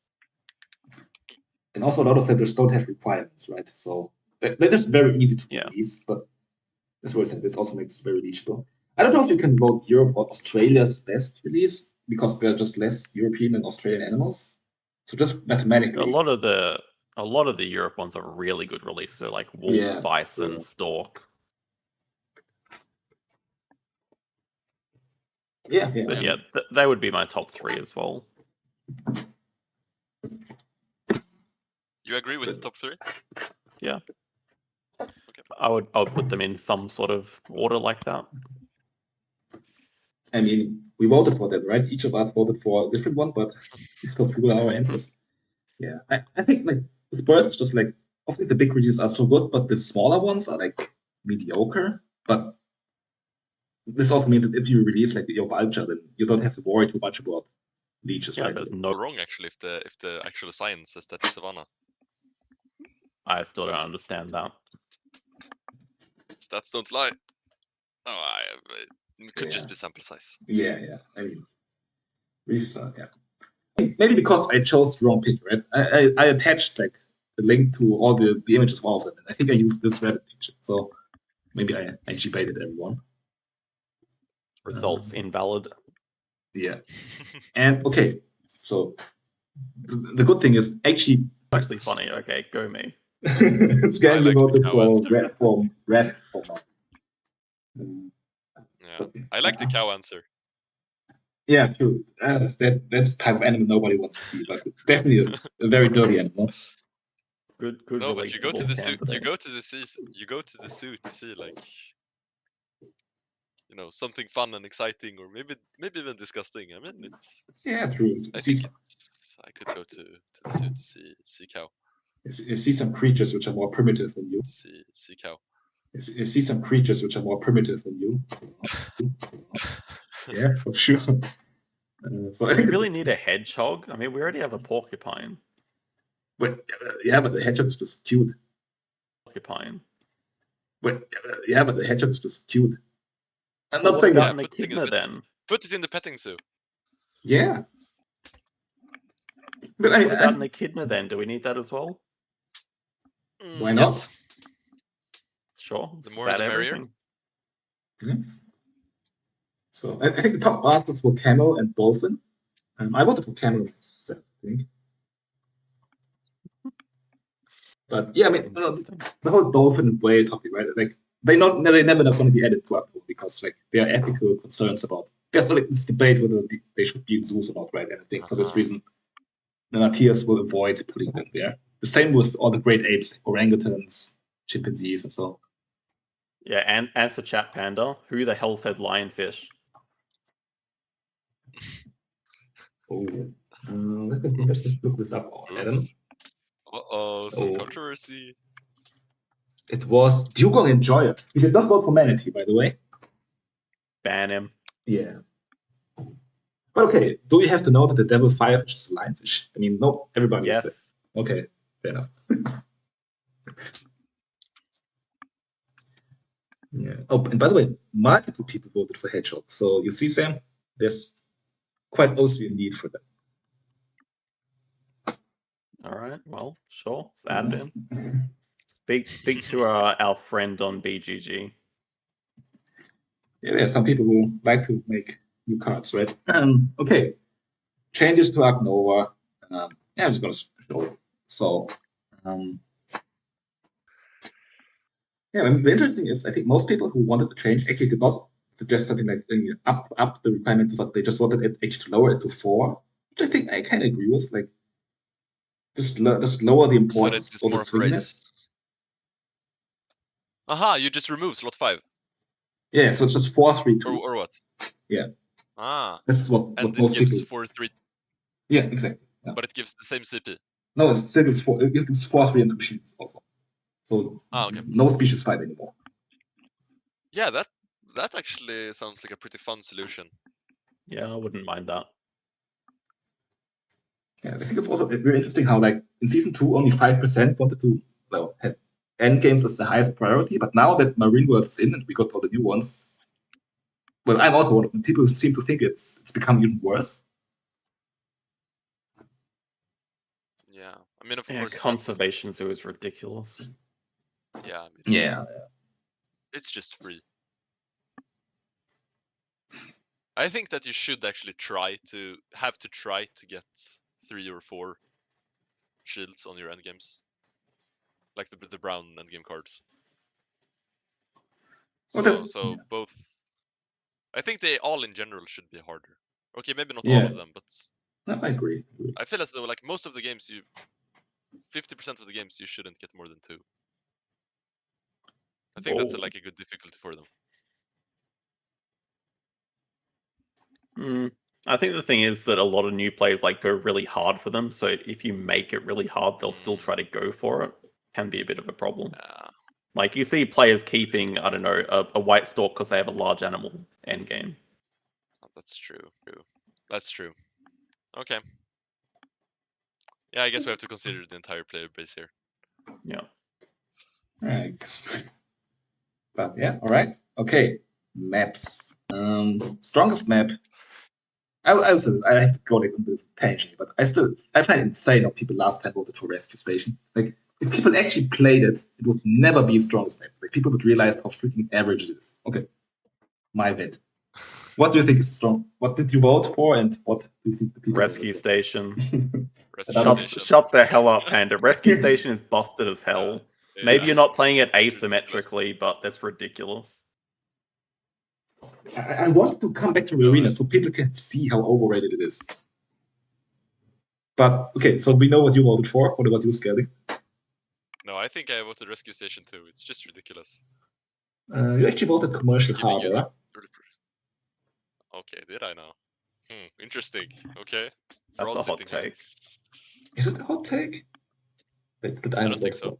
And also, a lot of them just don't have requirements, right? So they're just very easy to release. But this also makes it very reachable. I don't know if you can vote Europe or Australia's best release because they're just less European and Australian animals. So just mathematically, a lot of the Europe ones are really good release. So like wolf, bison, stork. Yeah. But they would be my top 3 as well. You agree with the top 3? Yeah. Okay. I would put them in some sort of order like that. I mean, we voted for them, right? Each of us voted for a different one, but these top 2 are our answers. Yeah, I think like with birds, it's just like obviously the big releases are so good, but the smaller ones are like mediocre. But this also means that if you release like your vulture, then you don't have to worry too much about leeches, right? There's no wrong actually if the actual science says that it's savanna. I still don't understand that. Stats don't lie. Oh, it could just be sample size. Yeah. I mean, maybe because I chose the wrong pick, right? I attached like the link to all the images of all of them, and I think I used this Reddit picture. So maybe I G-baited everyone. Results invalid. Yeah. And okay, so the good thing is actually funny. Okay, go me. Scaling voted for red from red format. Yeah, I like the cow answer. Yeah, true. That's type of animal nobody wants to see, but definitely a very dirty animal. Good. No, but you go to the zoo. You go to the zoo to see like, you know, something fun and exciting, or maybe even disgusting. I mean, it's true. I think I could go to the zoo to see cow. You see some creatures which are more primitive than you. To see cow. You see some creatures which are more primitive than you. Yeah, for sure. So I think we really need a hedgehog. I mean, we already have a porcupine. But the hedgehog's just cute. Porcupine. But the hedgehog's just cute. I'm not what saying about an echidna then? Put it in the petting zoo. Yeah. But what about an echidna then? Do we need that as well? Why not? Yes. Sure. The more the merrier. Yeah. So I think the top answers were camel and dolphin. I voted for camel, I think. But yeah, I mean, the whole dolphin and whale topic, right? Like they're never going to be added to Ark Nova because like there are ethical concerns about. There's like this debate whether they should be in zoos or not, right? And I think for this reason, the Matthias will avoid putting them there. The same with all the great apes, like orangutans, chimpanzees, and so. Yeah, and answer chat, Panda. Who the hell said lionfish? Oh, let's look this up, Adam. Some controversy. It was Dugong Enjoyer. He did not vote for Manatee, by the way. Ban him. Yeah. But okay, do we have to know that the devil firefish is a lionfish? I mean, no, everybody is there. Okay, fair enough. Yeah. Oh, and by the way, multiple people voted for hedgehog. So you see, Sam, there's quite also a need for them. All right. Well, sure. It's added in. Speak to our friend on BGG. Yeah, there are some people who like to make new cards, right? Okay. Changes to Ark Nova. I'm just going to show it. So, the interesting is I think most people who wanted to change actually did not suggest something like up the requirement, but they just wanted it actually to lower it to 4, which I think I kind of agree with. Like, just lower the importance of the swingness. Aha, you just remove slot 5. Yeah, so it's just 4-3-2. Or what? Yeah. This is what and most it gives people. 4-3. Yeah, exactly. Yeah. But it gives the same CP. No, it gives 4-3 and 2 sheets also. So no species fight anymore. Yeah, that actually sounds like a pretty fun solution. Yeah, I wouldn't mind that. Yeah, I think it's also very interesting how, like, in Season 2, only 5% wanted to, well, have endgames as the highest priority, but now that Marine World is in and we got all the new ones, well, I'm also one of them. People seem to think it's become even worse. Yeah, I mean, of course, Conservation Zoo is ridiculous. Yeah, yeah. It's just free. I think that you should actually try to get 3 or 4 shields on your endgames, like the brown endgame cards. So both. I think they all in general should be harder. Okay, maybe not all of them, but no, I agree. I feel as though like most of the games 50% of the games you shouldn't get more than 2. I think that's like a good difficulty for them. I think the thing is that a lot of new players like go really hard for them. So if you make it really hard, they'll still try to go for it. Can be a bit of a problem. Like you see players keeping, I don't know, a white stork because they have a large animal endgame. Oh, that's true. That's true. Okay. Yeah, I guess we have to consider the entire player base here. Yeah. Thanks. But yeah, all right. Okay. Maps. Strongest map. I have to go like on the tangent, but I find it insane how people last time voted for Rescue Station. Like, if people actually played it, it would never be strongest map. Like, people would realize how freaking average it is. Okay, my bet. What do you think is strong? What did you vote for, and what do you think the people Rescue Station? Station. Shut the hell up, Panda. Rescue Station is busted as hell. Maybe you're not playing it asymmetrically, but that's ridiculous. I want to come back to the arena so people can see how overrated it is. But okay, so we know what you voted for. What about you, Skälding? No, I think I voted Rescue Station too. It's just ridiculous. You actually voted Commercial Harbor. Okay, did I now? Interesting. Okay. That's a hot take. Is it a hot take? But I don't think so.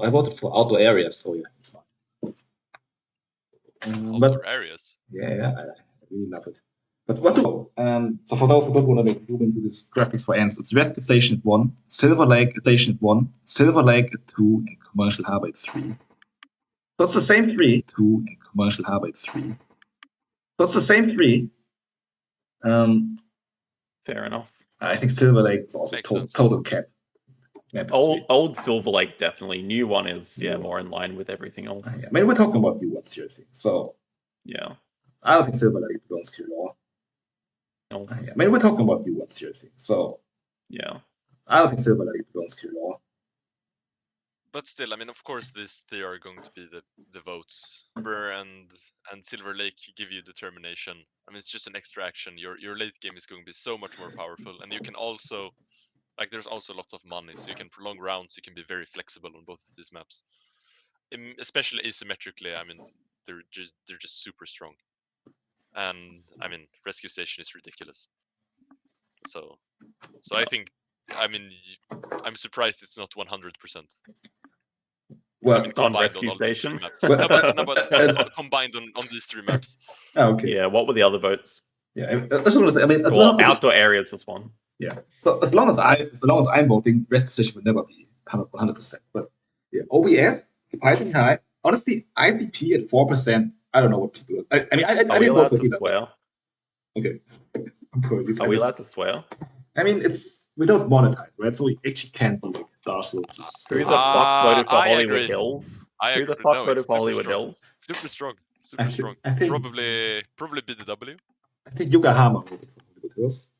I voted for outdoor areas, so yeah, it's fine. Outdoor areas? Yeah, I really love it. But what do so for those who don't want to move into this graphics for ends, it's Rescue Station at 1, Silver Lake Station at 1, Silver Lake at 2, and Commercial Harbor at 3. So it's the same 3, 2, and Commercial Harbor at 3. So it's the same 3. Fair enough. I think Silver Lake is also total cap. Old Silver Lake definitely. New one is more in line with everything else. I mean, we're talking about new ones here, I think. So yeah, I don't think Silver Lake belongs here at all. I mean, we're talking about new ones here, I think. So yeah, I don't think Silver Lake belongs here at all. But still, I mean, of course, they are going to be the votes. Amber and Silver Lake give you determination. I mean, it's just an extra action. Your late game is going to be so much more powerful, and you can also, like, there's also lots of money, so you can prolong rounds. You can be very flexible on both of these maps, especially asymmetrically. I mean, they're just super strong. And I mean, Rescue Station is ridiculous. So I think, I mean, I'm surprised it's not 100%. Well, I mean, combined Rescue Station. Maps. But combined on these 3 maps. Okay. Yeah. What were the other votes? Yeah, that's what I mean. Outdoor areas was one. Yeah. So as long as I'm voting, Rescue Station will never be 100%. But yeah, OBS surprisingly high. Honestly, ICP at 4%. I don't know what people. I mean, I didn't vote for either. Swear? Okay. Are we allowed to swear? I mean, we don't monetize, right? So we actually can't be like Darcel. Who the fuck voted for Hollywood Hills? Who the fuck voted for Hollywood Hills? Super strong. Super strong. I think, probably BDW. I think Yokohama voted for Hollywood Hills.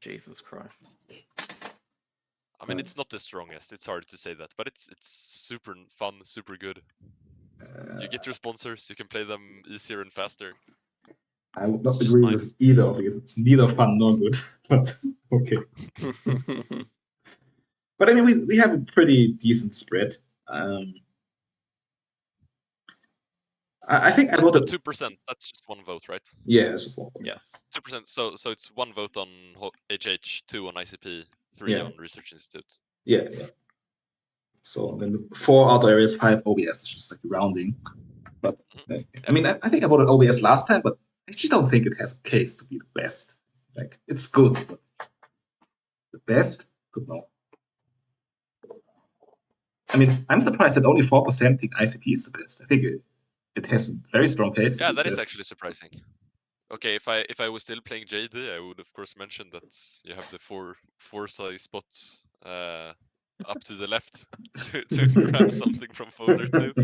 Jesus Christ. I mean, it's not the strongest. It's hard to say that, but it's super fun, super good. You get your sponsors. You can play them easier and faster. I would not agree with either of it. It's neither fun nor good, but okay. But I mean, we have a pretty decent spread. I think I voted 2%. That's just one vote, right? Yeah, it's just one. Yes. 2%. So it's one vote on HH, 2 on ICP, 3 on Research Institute. Yeah. So then 4 outdoor areas, 5 OBS. It's just like rounding. But I mean, I think I voted OBS last time, but I actually don't think it has a case to be the best. Like, it's good, but the best? Good no. I mean, I'm surprised that only 4% think ICP is the best. I think it has a very strong case. Yeah, that is actually surprising. Okay, if I was still playing JD, I would of course mention that you have the four size spots up to the left to grab something from folder 2.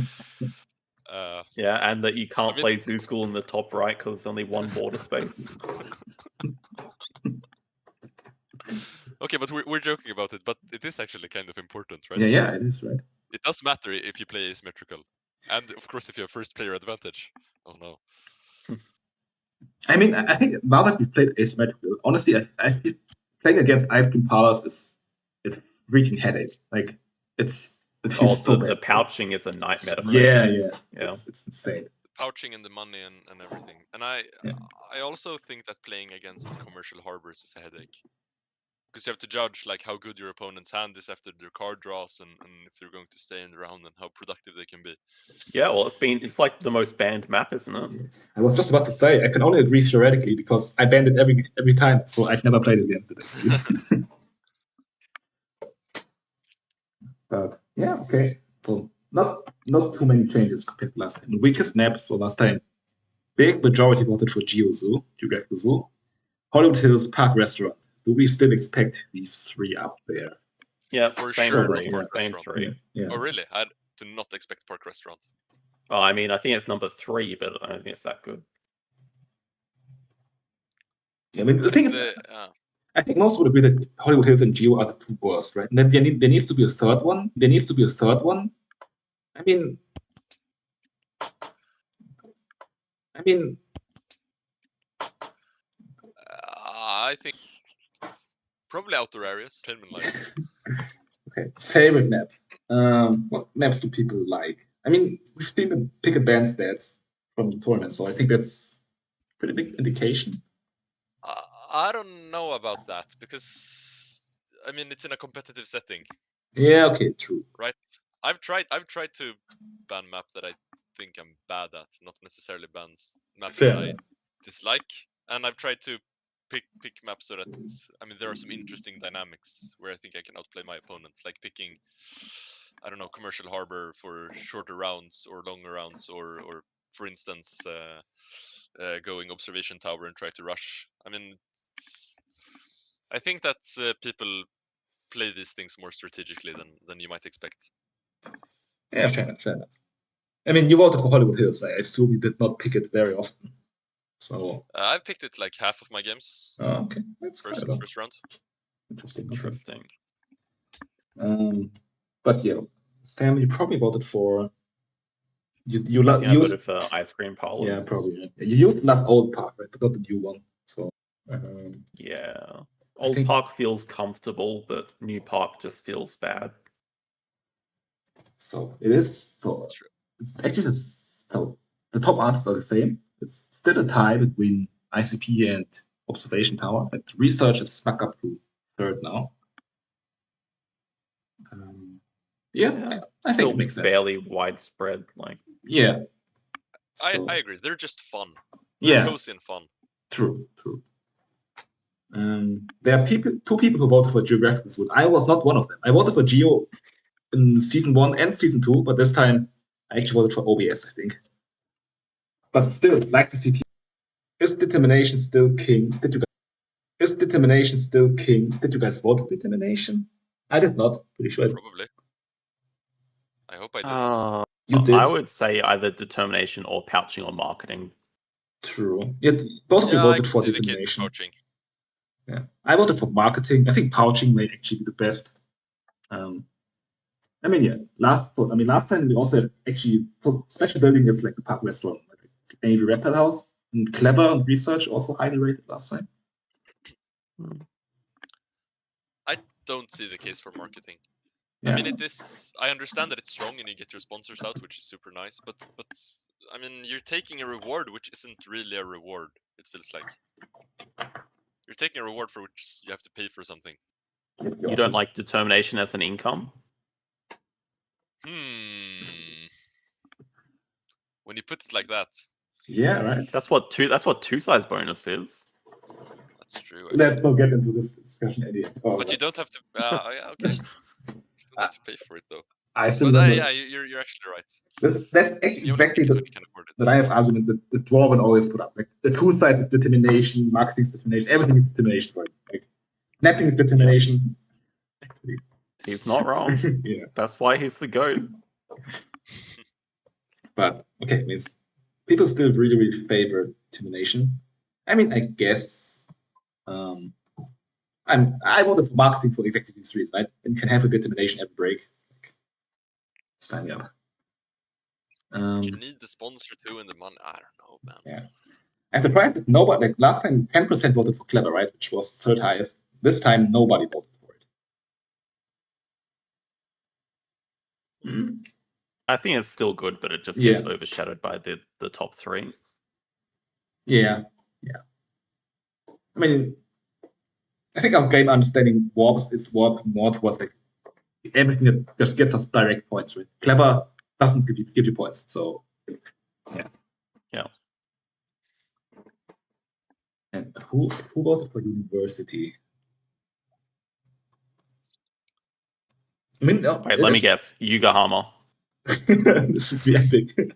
Yeah, and that you can't play Zoo School in the top right because there's only one border space. Okay, but we're joking about it, but it is actually kind of important, right? Yeah, it is, right? It does matter if you play asymmetrical. And of course, if you have first player advantage. Oh no. I mean, I think now that we've played asymmetrical, honestly, I feel playing against Ice Cream Parlors is a freaking headache. Like, it feels so bad. The pouching is a nightmare to play. Yeah. It's insane. The pouching and the money and everything. And I also think that playing against commercial harbors is a headache. Because you have to judge like how good your opponent's hand is after their card draws and if they're going to stay in the round and how productive they can be. Yeah, well, it's like the most banned map, isn't it? I was just about to say I can only agree theoretically because I banned it every time, so I've never played it again. But yeah, okay. So not too many changes compared to last time. The weakest map, so last time, big majority voted for Geographical Zoo, Hollywood Hills, Park Restaurant. Do we still expect these 3 up there? Yeah, for same sure. Three, Park same Restaurant. 3. Yeah. Oh really? I do not expect Park Restaurant. Oh, I mean, I think it's number 3, but I don't think it's that good. Yeah, I mean, the thing is, I think most would agree that Hollywood Hills and Geo are the 2 worst, right? And then there needs to be a third one. I mean, I think probably outdoor areas, entertainment lights. Okay, favorite map. What maps do people like? I mean, we've seen the pick advanced stats from the tournament, so I think that's a pretty big indication. I don't know about that because I mean it's in a competitive setting. Yeah, okay, true. Right. I've tried to ban map that I think I'm bad at, not necessarily bans maps that I dislike, and I've tried to pick maps so that I mean there are some interesting dynamics where I think I can outplay my opponent, like picking I don't know Commercial Harbor for shorter rounds or longer rounds, or for instance going Observation Tower and try to rush. I mean, I think that people play these things more strategically than you might expect. Yeah, fair enough. I mean, you voted for Hollywood Hills. I assume you did not pick it very often. So I've picked it like half of my games. Oh, okay, that's first round. Interesting. But yeah, Sam, you probably voted for. You voted for Ice Cream Parlors. Yeah, probably. Yeah. You used that old park, right? But not the new one. So yeah, old park feels comfortable, but new park just feels bad. So it is. So it's actually so the top answers are the same. It's still a tie between ICP and Observation Tower. And research is snuck up to 3rd now. I think it makes sense. Fairly widespread, like. Yeah. So, I agree. They're just fun. They're cozy and fun. True. There are 2 people who voted for Geographical Zoo. I was not one of them. I voted for Geo in season 1 and season 2, but this time I actually voted for OBS, I think. But still, like the CP, is determination still king? Did you guys vote for determination? I did not. Pretty sure. Probably. I hope I did. You did. I would say either determination or pouching or marketing. True. Yeah, both of you voted for determination. Yeah, I voted for marketing. I think pouching may actually be the best. I mean, yeah. Last time we also actually special building is like the Park Restaurant, maybe Reptile House, and Clever and Research also highly rated last time. I don't see the case for marketing. Yeah. I mean, it is. I understand that it's strong and you get your sponsors out, which is super nice. But I mean, you're taking a reward which isn't really a reward. It feels like you're taking a reward for which you have to pay for something. You don't like determination as an income? When you put it like that. Yeah, right. That's what two size bonus is. That's true. Let's not get into this discussion anyway. But you don't have to. Yeah, okay. You don't have to pay for it though. I still But remember. yeah, you're actually right. That's exactly the that I have argument that the draw will always put up. Like the two sides is determination, marketing is determination, everything is determination. Right? Like snapping is determination. Yep. He's not wrong. Yeah, that's why he's the GOAT. But okay, means people still really, really favor determination. I mean, I guess I voted for marketing for exactly these reasons, right? And you can have a determination every break. Sign me up. You need the sponsor too and the money. I don't know, man. Yeah. I'm surprised that nobody, like last time 10% voted for Clever, right? Which was third highest. This time nobody voted for it. I think it's still good, but it just gets overshadowed by the top three. Yeah. I mean, I think our game understanding warps is warped more towards like everything that just gets us direct points, right? Clever doesn't give you points, so yeah. And who voted for university? I mean, wait, let me guess. Yuga Hammer. This should be epic.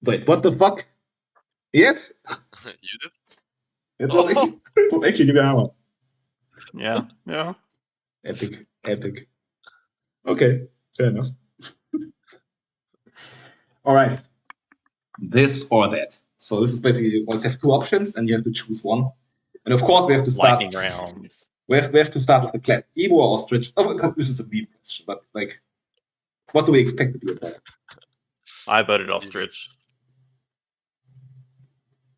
Wait, what the fuck? Yes. You did? It was actually Yuga Hammer. Yeah. Epic. Okay, fair enough. All right. This or that. So this is basically you always have two options and you have to choose one. And of course we have to start lightning rounds. We have to start with the class. Emu or Ostrich? Oh, this is a deep question, but like, what do we expect to be a player? I voted Ostrich.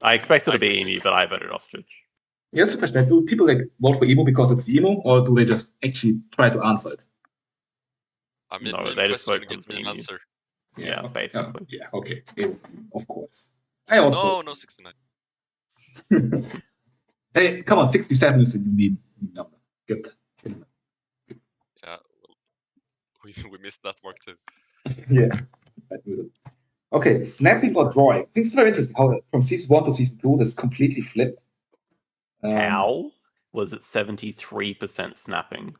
I expected to be Emu, but I voted Ostrich. Yeah, that's the question. Do people like vote for Emu because it's Emu, or do they just actually try to answer it? I mean, no, they just vote for the answer. Yeah, basically. Yeah, okay. Of course. I also no 69. Hey, come on, 67 is a unique number. Get that. Yeah, we missed that mark too. Yeah. Okay, snapping or drawing. I think it's very interesting how from season 1 to season 2 this completely flipped. How was it 73% snapping?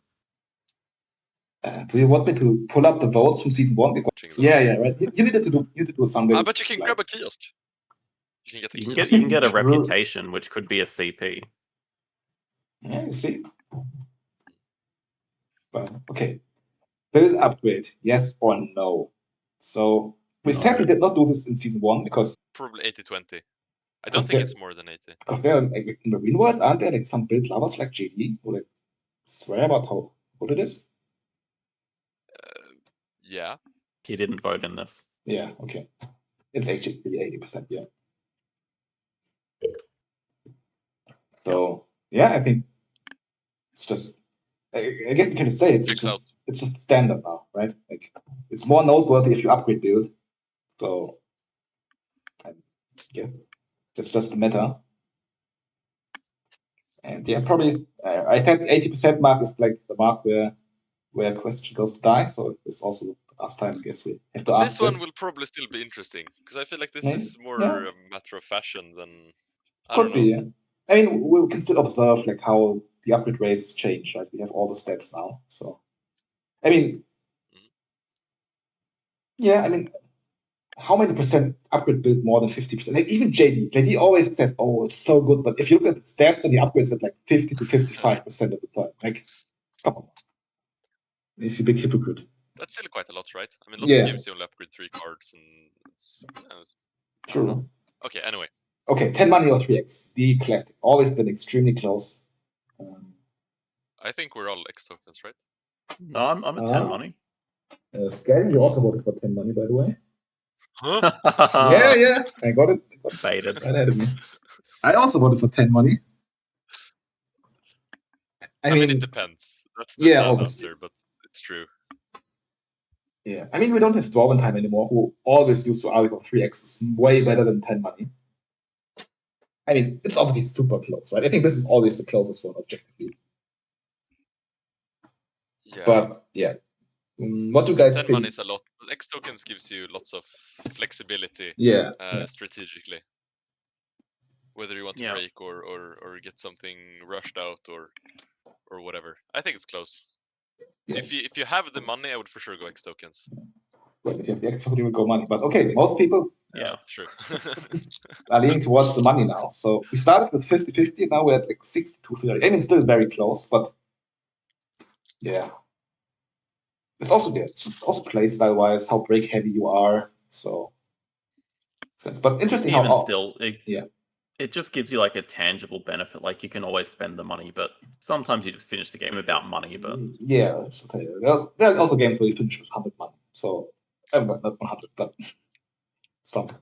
Do you want me to pull up the votes from season 1? Because, yeah, right. You needed to do a Sunbathing. But you can grab a kiosk. You can get a reputation, which could be a CP. Yeah, you see. But okay, build upgrade, yes or no? So we sadly did not do this in season 1 because probably 80-20. I don't think it's more than 80. Because there, like, in the Marine world, aren't there like some build lovers like JD who like swear about how good it is? Yeah. He didn't vote in this. Yeah. Okay. It's actually 80%. Yeah. So yeah, I think it's just. I guess you can say it's just standard now, right? Like it's more noteworthy if you upgrade build. So yeah, it's just the meta. And yeah, probably I think 80% mark is like the mark where question goes to die. So it's also the last time I guess we have to ask this one will probably still be interesting because I feel like this is more a matter of fashion than I don't know. Yeah. I mean, we can still observe like how the upgrade rates change, right? We have all the stats now, so I mean, yeah, I mean, how many percent upgrade build more than 50%? Like even JD always says, "Oh, it's so good," but if you look at the stats and the upgrades at like 50 to 55% of the time, like, come on, he's a big hypocrite. That's still quite a lot, right? I mean, lots of games you only upgrade 3 cards and. True. Okay. Anyway. Okay, 10 money or 3x, the classic, always been extremely close. I think we're all X tokens, right? No, I'm at 10 money. Scaling, you also voted for 10 money, by the way. Huh? Yeah, I got it. Baited. Right ahead of me. I also voted for 10 money. I mean, it depends. That's the sad answer, but it's true. Yeah, I mean, we don't have Dwarven Time anymore, who always used to argue 3x is way better than 10 money. I mean, it's obviously super close, right? I think this is always the closest one objectively. Yeah. But yeah, what do you guys 10 think? 10 money is a lot. X tokens gives you lots of flexibility. Yeah. Strategically. whether you want to break or get something rushed out or whatever. I think it's close. Yeah. If you have the money, I would for sure go X tokens. Well, if you have the X tokens, you would go money. But okay, most people true. are leaning towards the money now. So we started with 50-50, now we're at like 62-30. I mean, still very close, but yeah. It's also it's just also playstyle wise how break heavy you are. So sense. But interesting even how still it just gives you like a tangible benefit. Like you can always spend the money, but sometimes you just finish the game without money. But yeah, there are also games where you finish with 100 money. So not 100, but something.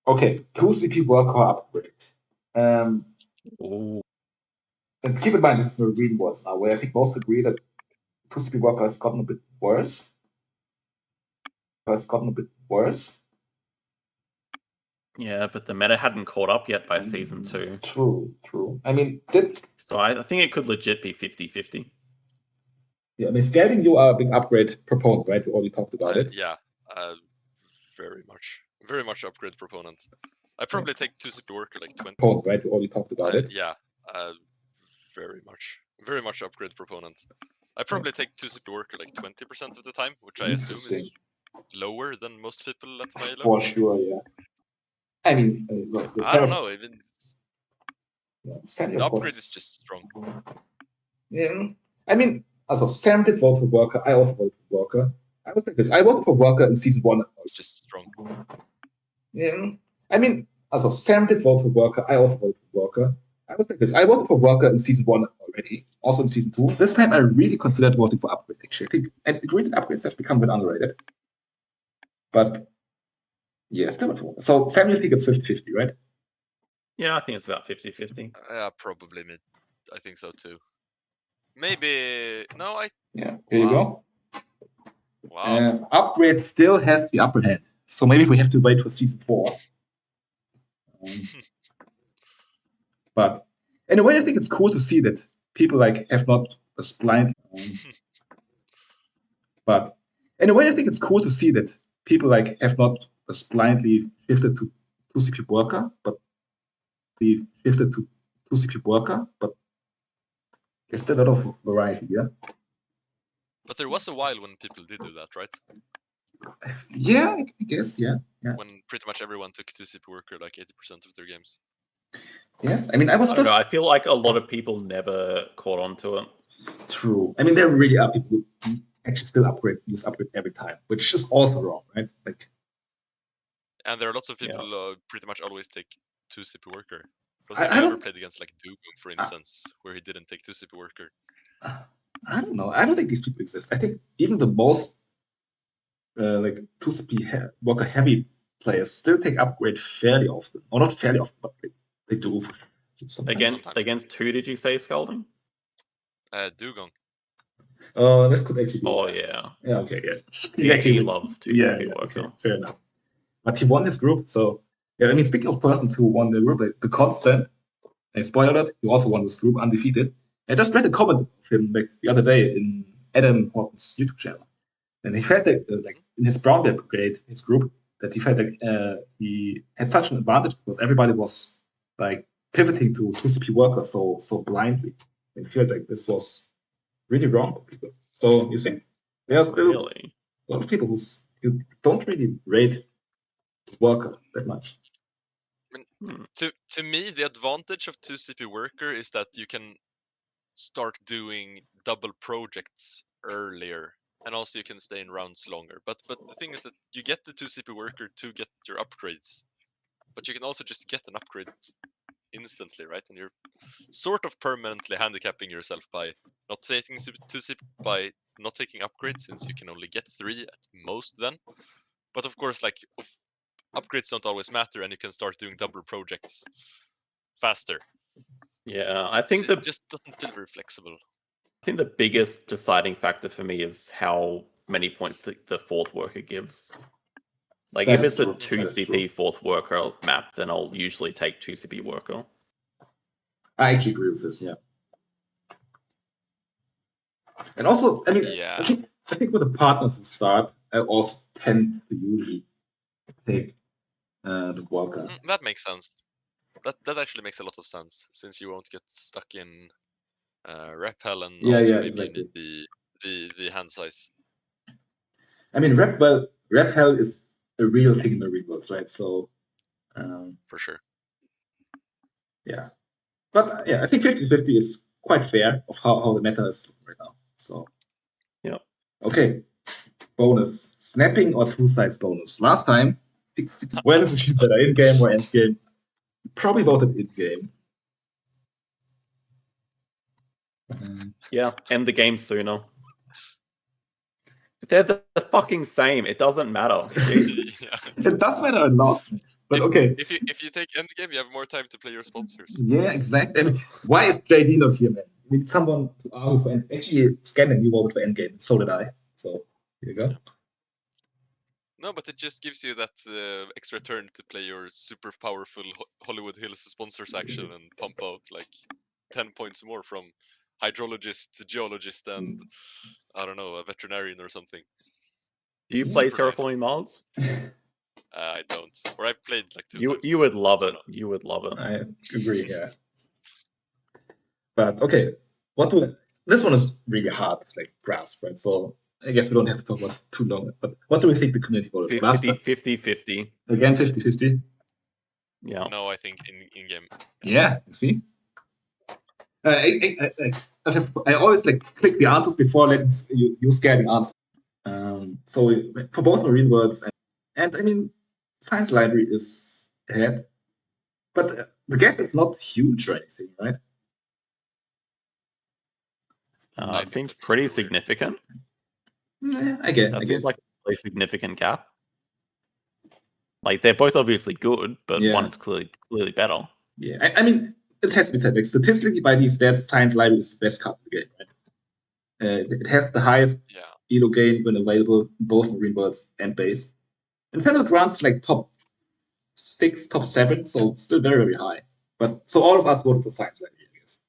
Okay, 2 CP worker upgrade. And keep in mind, this is the real words now, where I think most agree that 2 CP worker has gotten a bit worse. Yeah, but the meta hadn't caught up yet by season 2. True. I mean, so I think it could legit be 50-50. Yeah, I mean, scaling, you are a big upgrade proponent, right? We already talked about it. Yeah, very much upgrade proponent. I probably take 2 CP worker like 20. Proponent, right? We already talked about it. Yeah, very much upgrade proponent. I probably take 2 CP worker like 20% of the time, which I assume is lower than most people at my level. For sure, yeah. I mean, I don't know. Even the upgrade is just strong. Yeah, I mean, also Sam did vote for worker. I also voted for worker. I was like this. I voted for worker in season 1. It's just strong. Yeah, I mean, also Sam did vote for worker. I also voted for worker. I was like this. I voted for worker in season 1 already. Also in season 2. This time I really considered voting for upgrade. Actually, I think I agree that upgrades have become a bit underrated. But yeah, still. So Sam, you think it's 50-50, right? Yeah, I think it's about 50-50. Probably mid. I think so too. Maybe no. Yeah. Here you go. Wow. Upgrade still has the upper hand. So maybe we have to wait for season 4. But in a way, I think it's cool to see that people like have not as blind. But in a way, I think it's cool to see that people like have not as blindly shifted to 2 CP worker, but they shifted to 2 CP worker. But there's still a lot of variety, yeah. But there was a while when people did do that, right? Yeah, I guess, yeah. When pretty much everyone took 2 CP worker like 80% of their games. Yes, I mean, I don't know, I feel like a lot of people never caught on to it. True. I mean, there really are people who actually still use upgrade every time, which is also wrong, right? Like, and there are lots of people who pretty much always take 2 CP worker. But I have you ever played against like Dugong, for instance, where he didn't take 2 CP worker? I don't know. I don't think these people exist. I think even the most like 2 CP worker heavy players still take upgrade fairly often, or not fairly often, but they do. Against who did you say, Skälding? Dugong. This could actually be. Oh yeah. Yeah. Okay. Yeah. He loves 2 CP worker. Okay, fair enough. But he won his group, so yeah. I mean, speaking of persons who won the group, the Cutest, and spoiler alert, he also won this group undefeated. I just read a comment of him like the other day in Adam Horton's YouTube channel, and he felt that like in his brown belt grade, his group, that he felt like he had such an advantage because everybody was like pivoting to 2 CP worker so blindly. And he felt like this was really wrong for people. So you see, there's still a lot of people who don't really rate worker that much. To me, the advantage of 2 CP worker is that you can start doing double projects earlier, and also you can stay in rounds longer. But the thing is that you get the 2 CP worker to get your upgrades, but you can also just get an upgrade instantly, right? And you're sort of permanently handicapping yourself by not taking 2 CP, by not taking upgrades, since you can only get 3 at most then. But of course, like upgrades don't always matter, and you can start doing double projects faster. Yeah, I think it just doesn't feel very flexible. I think the biggest deciding factor for me is how many points the fourth worker gives. Like if it's a 2 CP fourth worker map, then I'll usually take 2 CP worker. I actually agree with this, yeah. And also, I mean, I think with the partners who start, I also tend to usually take the worker. That makes sense. That actually makes a lot of sense, since you won't get stuck in rep hell, and Yeah, also yeah, maybe exactly. you need the hand size. I mean, rep hell is a real thing in the real world, right? So, For sure. Yeah. But yeah, I think 50-50 is quite fair of how the meta is right now. So, yeah. Okay. Bonus. Snapping or two sides bonus. Last time, 60 well is achieved better in game or end game. Probably voted in game. Yeah, end the game sooner. They're the fucking same. It doesn't matter. It does matter a lot. But okay. If you take endgame, you have more time to play your sponsors. Yeah, exactly. I mean, why is JD not here, man? We need someone to argue for end. Actually, Scanning, you voted for endgame. So did I. So here you go. No, but it just gives you that extra turn to play your super powerful Hollywood Hills sponsors action and pump out like 10 points more from hydrologist, geologist, and I don't know, a veterinarian or something. Do you play Terraforming Mars? I don't. Or I played like 2 times. You would love so it. no. You would love it. I agree, yeah. But okay, this one is really hard, like grasp, right? So I guess we don't have to talk about it too long. But what do we think the community voted? 50-50. Again, 50-50. Yeah. No, I think in game. Yeah, you see. I always like click the answers before letting you scare the answer. So for both marine words and I mean, science library is ahead, but the gap is not huge or anything, right? Seems pretty significant. Yeah, I guess. Seems like a significant gap. Like they're both obviously good, but one is clearly better. Yeah, I mean, it has been said. Like statistically, by these stats, science library is the best card in the game, right? It has the highest elo gain when available in both marine worlds and base. And Federal grants like top 6, top 7, so still very, very high. But so all of us voted for science library, I guess.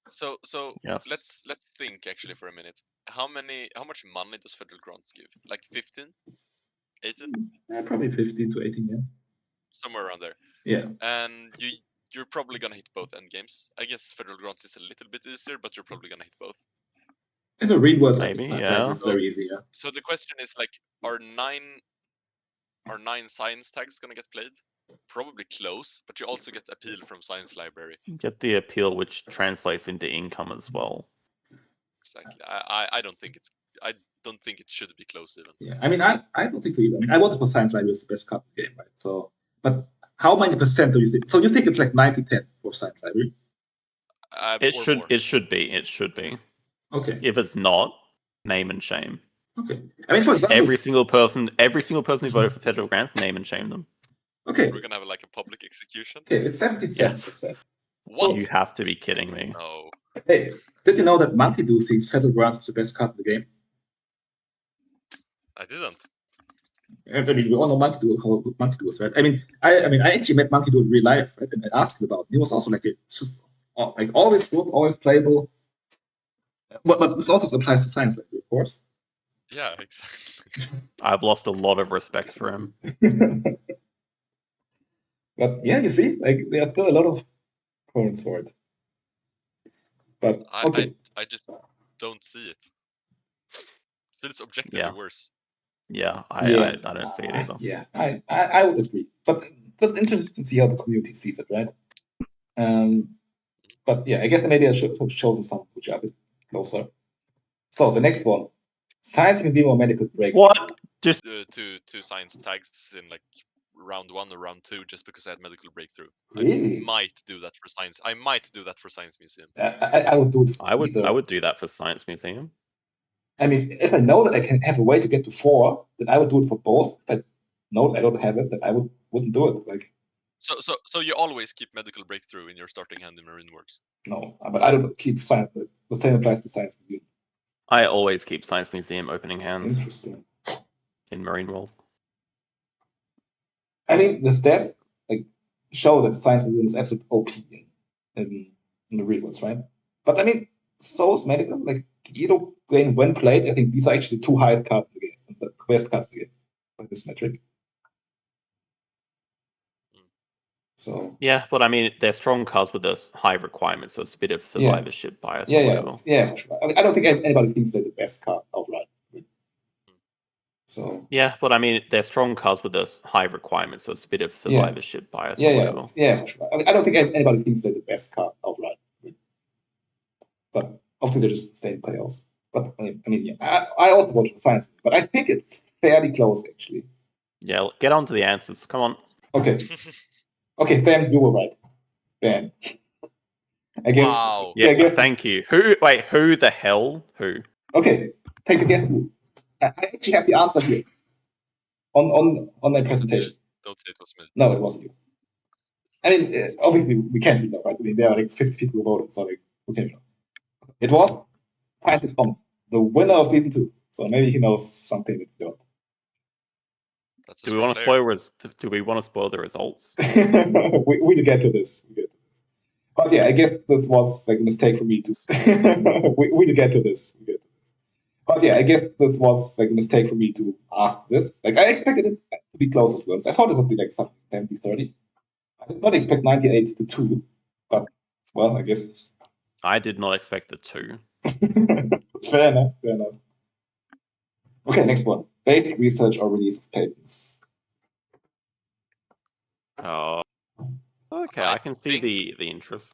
So yes. let's think actually for a minute. How much money does federal grants give? Like 15? 18? Yeah, probably 15 to 18, yeah. Somewhere around there. Yeah. And you're probably gonna hit both end games. I guess federal grants is a little bit easier, but you're probably gonna hit both. In the real world, maybe, it's very easy, yeah. So the question is like, are 9 science tags gonna get played? Probably close, but you also get appeal from science library. Get the appeal, which translates into income as well. Exactly. I don't think it should be close even. Yeah, I mean, I don't think so either. I mean, I voted for science library as the best card in the game, right? So, but how many percent do you think? So you think it's like 90-10 for science library? It should be. Okay. If it's not, name and shame. Okay. I mean, for example, every single person who voted for federal grants, name and shame them. Okay. We're gonna have like a public execution. Okay, it's 77%. Yes. What? So you have to be kidding me. No. Hey, did you know that Monkey Do thinks federal grants is the best card in the game? I didn't. I mean, we all know Monkey Do, how good Monkey Do is, right? I mean, I actually met Monkey Do in real life, right? And I asked him about it. He was also like, it's just like always good, always playable. But this also applies to science library, of course. Yeah, exactly. I've lost a lot of respect for him. But yeah, you see, like there's still a lot of points for it. But okay. I just don't see it. Feels objectively worse. Yeah, I don't see it either. Yeah, I would agree. But it's interesting to see how the community sees it, right? But yeah, I guess maybe I should have chosen something which are a bit closer. So the next one, science museum or medical break. What? Just two science tags in like round 1 or round 2, just because I had medical breakthrough. Really? I might do that for science. I might do that for science museum. I would do it. I would do that for science museum. I mean, if I know that I can have a way to get to 4, then I would do it for both. If I know I don't have it, then I wouldn't do it. Like. So you always keep medical breakthrough in your starting hand in marine worlds? No, but I don't keep science. The same applies to science museum. I always keep science museum opening hands. Interesting. In marine world. I mean, the stats like show that science museum is absolute OP in the real worlds, right? But I mean, so is medical. Like Elo game when played, I think these are actually the 2 highest cards in the game, the best cards in the game by this metric. So yeah, but I mean, they're strong cards with a high requirement, so it's a bit of survivorship bias. Yeah, for sure. I mean, I don't think anybody thinks they're the best card outright. So yeah, but I mean, they're strong cards with a high requirement, so it's a bit of survivorship bias. Yeah, for sure. I mean, I don't think anybody thinks they're the best card outright. But often they're just staying playoffs. But I mean, yeah, I also vote for science, but I think it's fairly close actually. Yeah, get on to the answers. Come on. Okay. Okay, Sam, you were right. Bam. I guess. Wow. Yeah, I guess. Thank you. Who the hell? Who? Okay, take a guess who. I actually have the answer here. On that presentation. Don't say it was me. No, it wasn't you. I mean, obviously we can't read that, right? I mean, there are like 50 people who voted, so like, okay. It was Scientist Tom, the winner of season 2. So maybe he knows something that we don't. Do we want to spoil the results? we will get to this. But yeah, I guess this was like a mistake for me to. we will get to this. But yeah, I guess this was like a mistake for me to ask this. Like I expected it to be close as well. So I thought it would be like something 70-30. I did not expect 98-2, but well, I guess it's. I did not expect the 2. Fair enough. Okay, next one. Basic research or release of patents. Oh, okay. I can see the interest.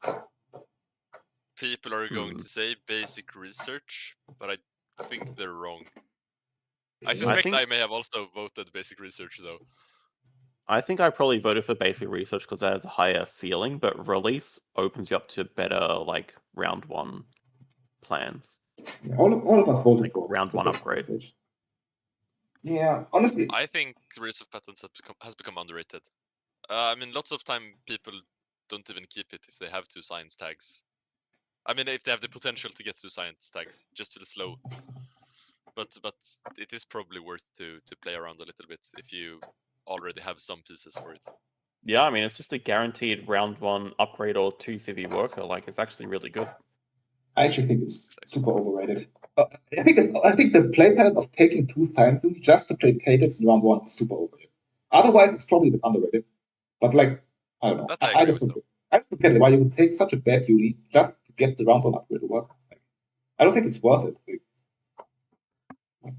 People are going to say basic research, but I think they're wrong. I suspect I may have also voted basic research though. I think I probably voted for basic research because that has a higher ceiling, but release opens you up to better like round 1 plans. Yeah, all of us voted for round 1 upgrade. Research. Yeah, honestly, I think release of patents has become underrated. I mean, lots of time people don't even keep it if they have 2 science tags. I mean, if they have the potential to get 2 science tags, just feel slow. But it is probably worth to play around a little bit if you already have some pieces for it. Yeah, I mean, it's just a guaranteed round 1 upgrade or 2 CV worker. Like, it's actually really good. I actually think it's super overrated. I think the play pattern of taking 2 science just to play patents in round 1 is super overrated. Otherwise, it's probably a bit underrated. But like, I don't know. I just don't get it. Why you would take such a bad uni just to get the round 1 upgrade to work? Like, I don't think it's worth it. Like,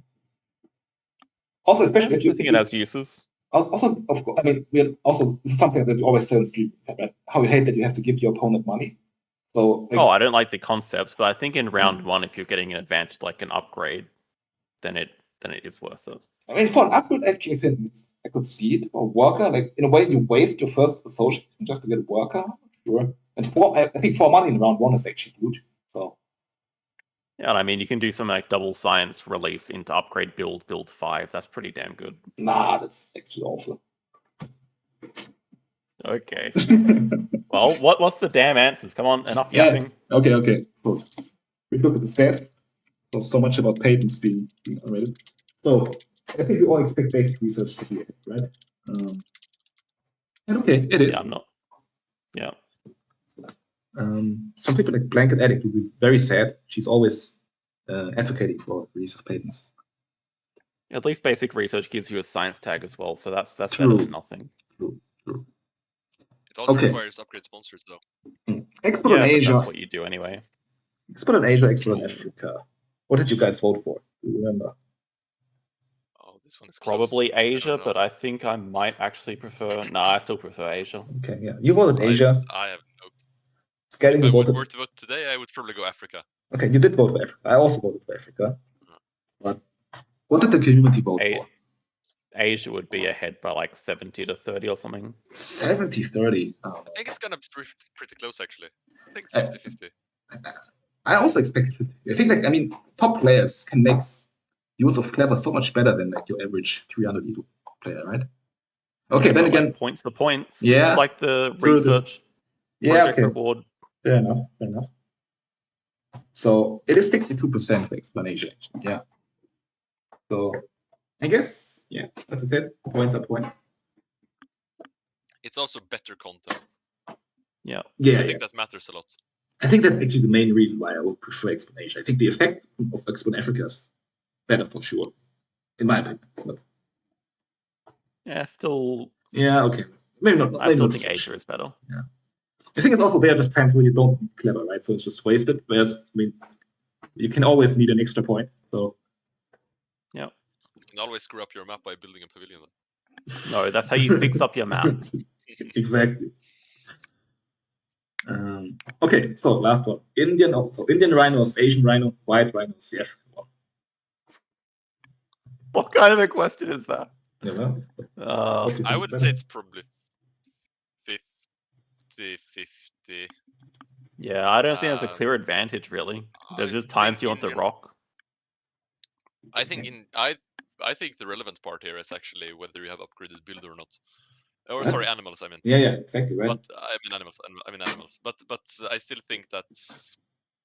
also, especially if you think it has uses. Also, of course, I mean, this is something that you always say in stream, right? How you hate that you have to give your opponent money. So, like, I don't like the concept, but I think in round 1, if you're getting an advantage like an upgrade, then it is worth it. I mean, for an upgrade, actually, I could see it. Or worker, like in a way, you waste your first associate just to get a worker. Sure, and I think 4 money in round 1 is actually huge. So. Yeah, I mean, you can do something like double science release into upgrade build 5. That's pretty damn good. Nah, that's actually awful. Okay. Well, what's the damn answers? Come on, enough yapping. Okay. So, we look at the stats. So much about patents being unrated. So, I think we all expect basic research to be it, right? And okay, it is. Yeah, I'm not. Yeah. Some people like Blanket Addict would be very sad. She's always advocating for release of patents. At least basic research gives you a science tag as well, so that's better than nothing. True. It also requires upgrade sponsors though. Export on Asia. That's what you do anyway. Export on Asia, export on Africa. What did you guys vote for? Do you remember? Oh, this one is probably close. Asia, but I think I might actually prefer. No, I still prefer Asia. Okay, yeah, you voted Asia. I have no. Scaling if I were to vote today, I would probably go Africa. Okay, you did vote for Africa. I also voted for Africa. But what did the community vote for? Asia would be ahead by like 70-30 or something. 70-30. I think it's gonna be pretty close actually. I think it's 50-50. I also expect 50. I think top players can make use of clever so much better than like your average 300 Evo player, right? Okay, then again, like points to points. Yeah, it's like the research project reward. Fair enough. So it is 62% for explanation. Yeah. So I guess, as I said, points are points. It's also better content. Yeah. I think that matters a lot. I think that's actually the main reason why I would prefer explanation. I think the effect of Expo Africa is better for sure, in my opinion. But... Yeah, still. Yeah, okay. maybe not. I still think Asia is better. Yeah. I think it's also there are just times when you don't need clever, right? So it's just wasted. Whereas, I mean, you can always need an extra point. So yeah, you can always screw up your map by building a pavilion. No, that's how you fix up your map. Exactly. Okay, so last one. Indian rhinos, Asian rhino, white rhinos, the African one. What kind of a question is that? Yeah, I would say it's probably 50-50. Yeah, I don't think there's a clear advantage really. There's just times you want the rock. I think I think the relevant part here is actually whether you have upgraded build or not. Or sorry, animals. I mean. Yeah, exactly right. But I mean animals. But I still think that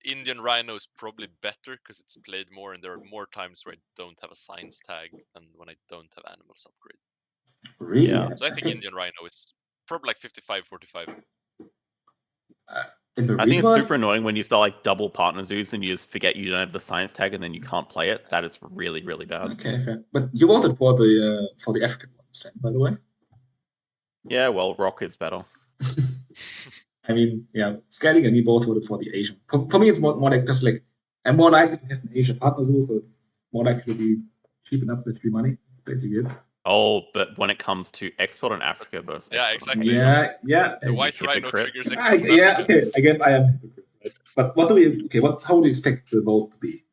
Indian rhino is probably better because it's played more, and there are more times where I don't have a science tag and when I don't have animals upgrade. Really? Yeah. So I think Indian rhino is probably like 55-45. I think it's super annoying when you start like double partner zoos and you just forget you don't have the science tag and then you can't play it. That is really, really bad. Okay. But you voted for the African one, Sam, by the way. Yeah, well, rock is better. I mean, yeah, skälding and me both voted for the Asian. For me, it's more like just like I'm more likely to have an Asian partner zoo, so it's more likely to be cheap enough with free money. Basically it. Oh, but when it comes to export on Africa versus exactly. Yeah. The white rhino triggers export. Okay. I guess I am hypocrite, right? But what do we? Okay, how do you expect the vote to be?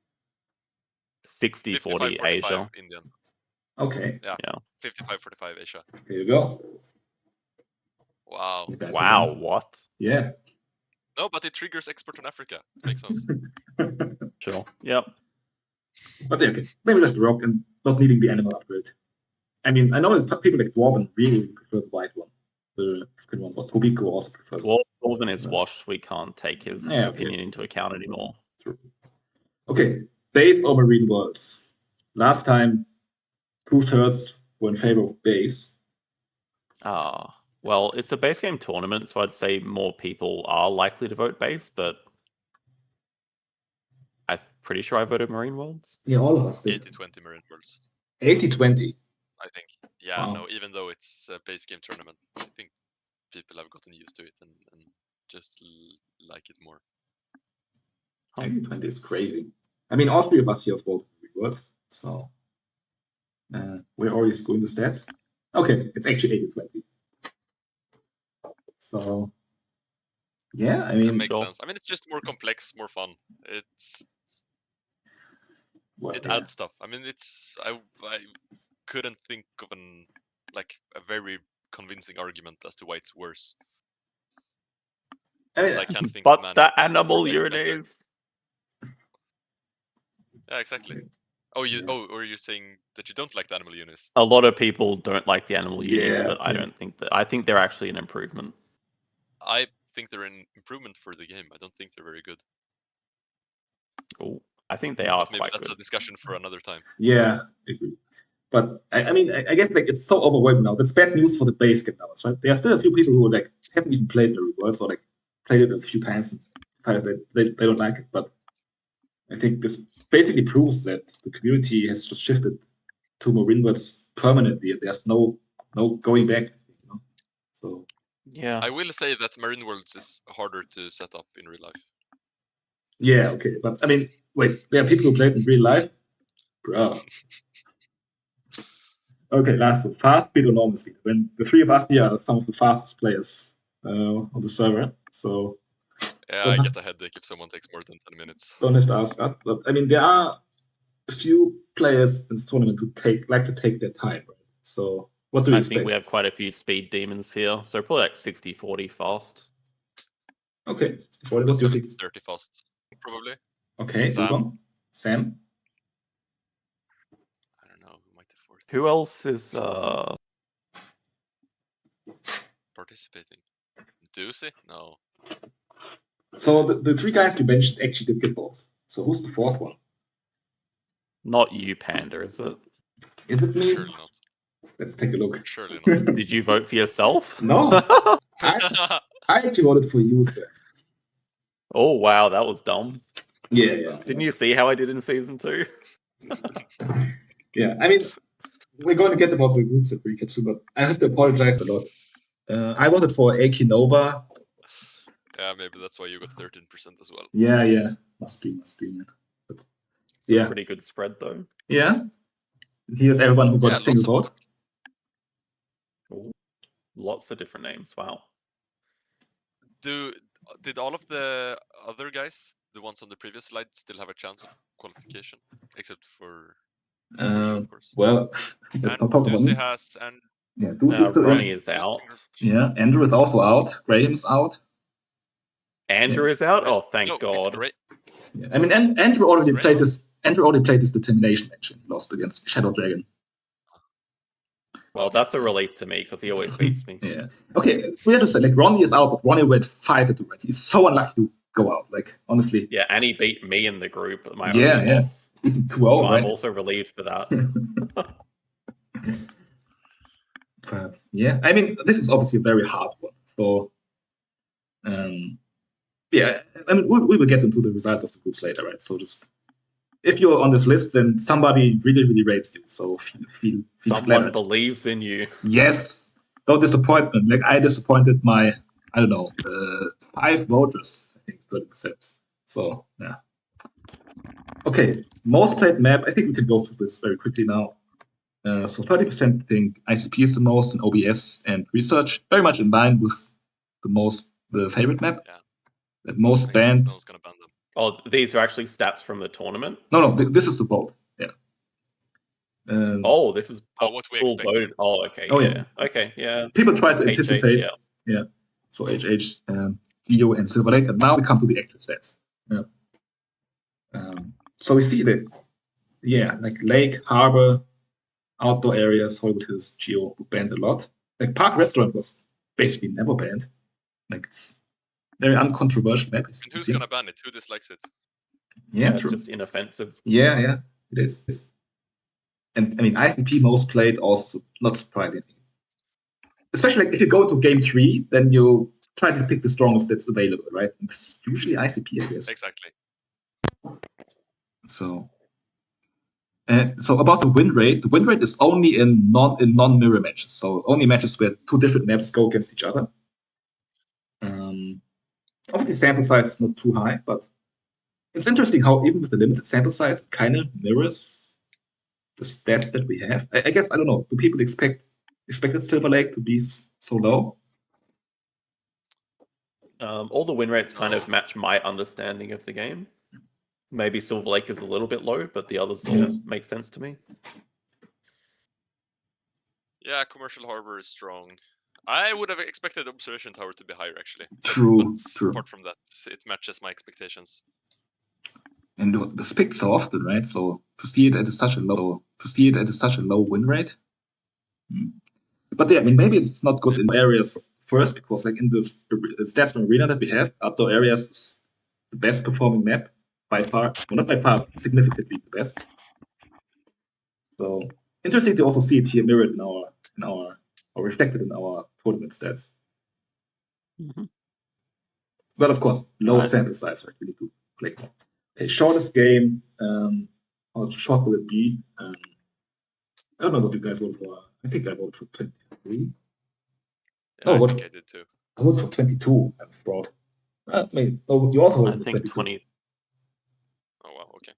60-40 Asia. Indian. Okay. Yeah. 55-45 Asia. There you go. Wow. Wow. What? Yeah. No, but it triggers export on Africa. Makes sense. Sure. Yep. But okay, maybe just rock and not needing the animal upgrade. I mean, I know that people like Dwarven really prefer the white one. The African ones, or Tobiko also prefers. Dwarven is washed. We can't take his opinion into account anymore. True. Okay, base or marine worlds. Last time, 2/3 were in favor of base. Well, it's a base game tournament, so I'd say more people are likely to vote base, but I'm pretty sure I voted marine worlds. Yeah, all of us did. 80-20 marine worlds. 80-20. I think. Yeah, wow. No, even though it's a base game tournament, I think people have gotten used to it and just like it more. 80-20 is crazy. I mean, all three of us here have voted marine worlds, so we're already screwing the stats. Okay, it's actually 80-20. So, yeah, I mean, that makes sense. I mean, it's just more complex, more fun. It adds stuff. I mean, I couldn't think of a very convincing argument as to why it's worse. I can't think. But the animal urinates. Yeah, exactly. Or you're saying that you don't like the animal units? A lot of people don't like the animal units, but I don't think that. I think they're actually an improvement. I think they're an improvement for the game. I don't think they're very good. Oh, I think they are. Maybe that's a discussion for another time. Yeah, I agree. But I mean, I guess it's so overwhelming now. That's bad news for the base game now, right? There are still a few people who haven't even played the rewards or played it a few times and decided that they don't like it. But I think this basically proves that the community has just shifted to marine worlds permanently, and there's no going back. So yeah, I will say that marine worlds is harder to set up in real life. Yeah, okay, but I mean, wait, there are people who played in real life, bro. Okay, last one. Fast speed or normal speed. When the three of us here are some of the fastest players on the server, so. Yeah, I get a headache if someone takes more than 10 minutes. Don't have to ask that, but I mean, there are a few players in this tournament who like to take their time, right? So, what do you expect? I think we have quite a few speed demons here, so probably 60-40 fast. Okay, 60-40. What do you think? 30 fast, probably. Okay, Sam. I don't know who might have fourth. Who else is participating? Doozy? No. So the three guys you mentioned actually did get votes. So who's the fourth one? Not you, Panda, is it? Is it me? Surely not. Let's take a look. Surely not. Did you vote for yourself? No. I actually voted for you, sir. Oh, wow, that was dumb. Yeah. Didn't you see how I did in Season 2? Yeah, I mean, we're going to get about the groups that we get to, but I have to apologize a lot. I voted for Ark Nova. Yeah, maybe that's why you got 13% as well. Yeah. Must be. But, it's a pretty good spread though. Yeah. Here's everyone who got a single vote. Ooh, lots of different names. Wow. Did all of the other guys, the ones on the previous slide, still have a chance of qualification, except for you, of course? Well, and Ducey has, and yeah, Ronnie is out. Yeah, Andrew is also out. Graham's out. Andrew is out. Oh, thank God. Yeah. I mean, Andrew already played this. Andrew already played this determination match and lost against Shadow Dragon. Well, that's a relief to me because he always beats me. Yeah. Okay, we have to say, like, Ronnie is out, but Ronnie went 5 into red. He's so unlucky to go out. Like, honestly. Yeah, and he beat me in the group. My only loss. 12, so I'm also relieved for that. But yeah, I mean, this is obviously a very hard one. So, yeah, I mean, we will get into the results of the groups later, right? So just, if you're on this list, then somebody really, really rates you. So feel someone flattered. Believes in you. Yes. No disappointment. Like, I disappointed my, 5 voters, I think, 30%. So, yeah. Okay, most played map. I think we can go through this very quickly now. So 30% think ICP is the most, and OBS and research. Very much in line with the favorite map. Yeah. That most banned. No one's gonna ban them. Oh, these are actually stats from the tournament? No, this is the vote. Yeah. This is what we expect. Voted. Oh, okay. Oh, yeah. Okay, yeah. People try to anticipate. Yeah. So HH, Geo, and Silver Lake, and now we come to the actual stats. Yeah. So we see that, like Lake, Harbor, outdoor areas, Hollywood Hills, Geo banned a lot. Like Park Restaurant was basically never banned. Like, it's very uncontroversial map. And who's gonna ban it? Who dislikes it? Yeah, it's true. just inoffensive. Yeah, it is. And I mean, ICP most played also not surprising. Especially like if you go to game 3, then you try to pick the strongest that's available, right? It's usually ICP, I guess. Exactly. So about the win rate is only in non-mirror matches. So only matches where 2 different maps go against each other. Obviously, sample size is not too high, but it's interesting how even with the limited sample size, it kind of mirrors the stats that we have. I guess, I don't know. Do people expected Silver Lake to be so low? All the win rates kind of match my understanding of the game. Maybe Silver Lake is a little bit low, but the others all make sense to me. Yeah, Commercial Harbor is strong. I would have expected Observation Tower to be higher, actually. True. Apart from that, it matches my expectations. And it's picked so often, right? So to see it at such a low win rate. But yeah, I mean, maybe it's not good in areas first, because like in the stats from Arena that we have, outdoor areas is the best performing map by far. Well, not by far, significantly the best. So interesting to also see it here mirrored in our or reflected in our tournament stats. But of course, low sample size, right? We need to play more. Okay, shortest game. How short will it be? I don't know what you guys voted for. I think I voted for 23. Yeah, I think I did too. I voted for 22. I'm fraud. You also voted for 22. 20. Oh wow, okay.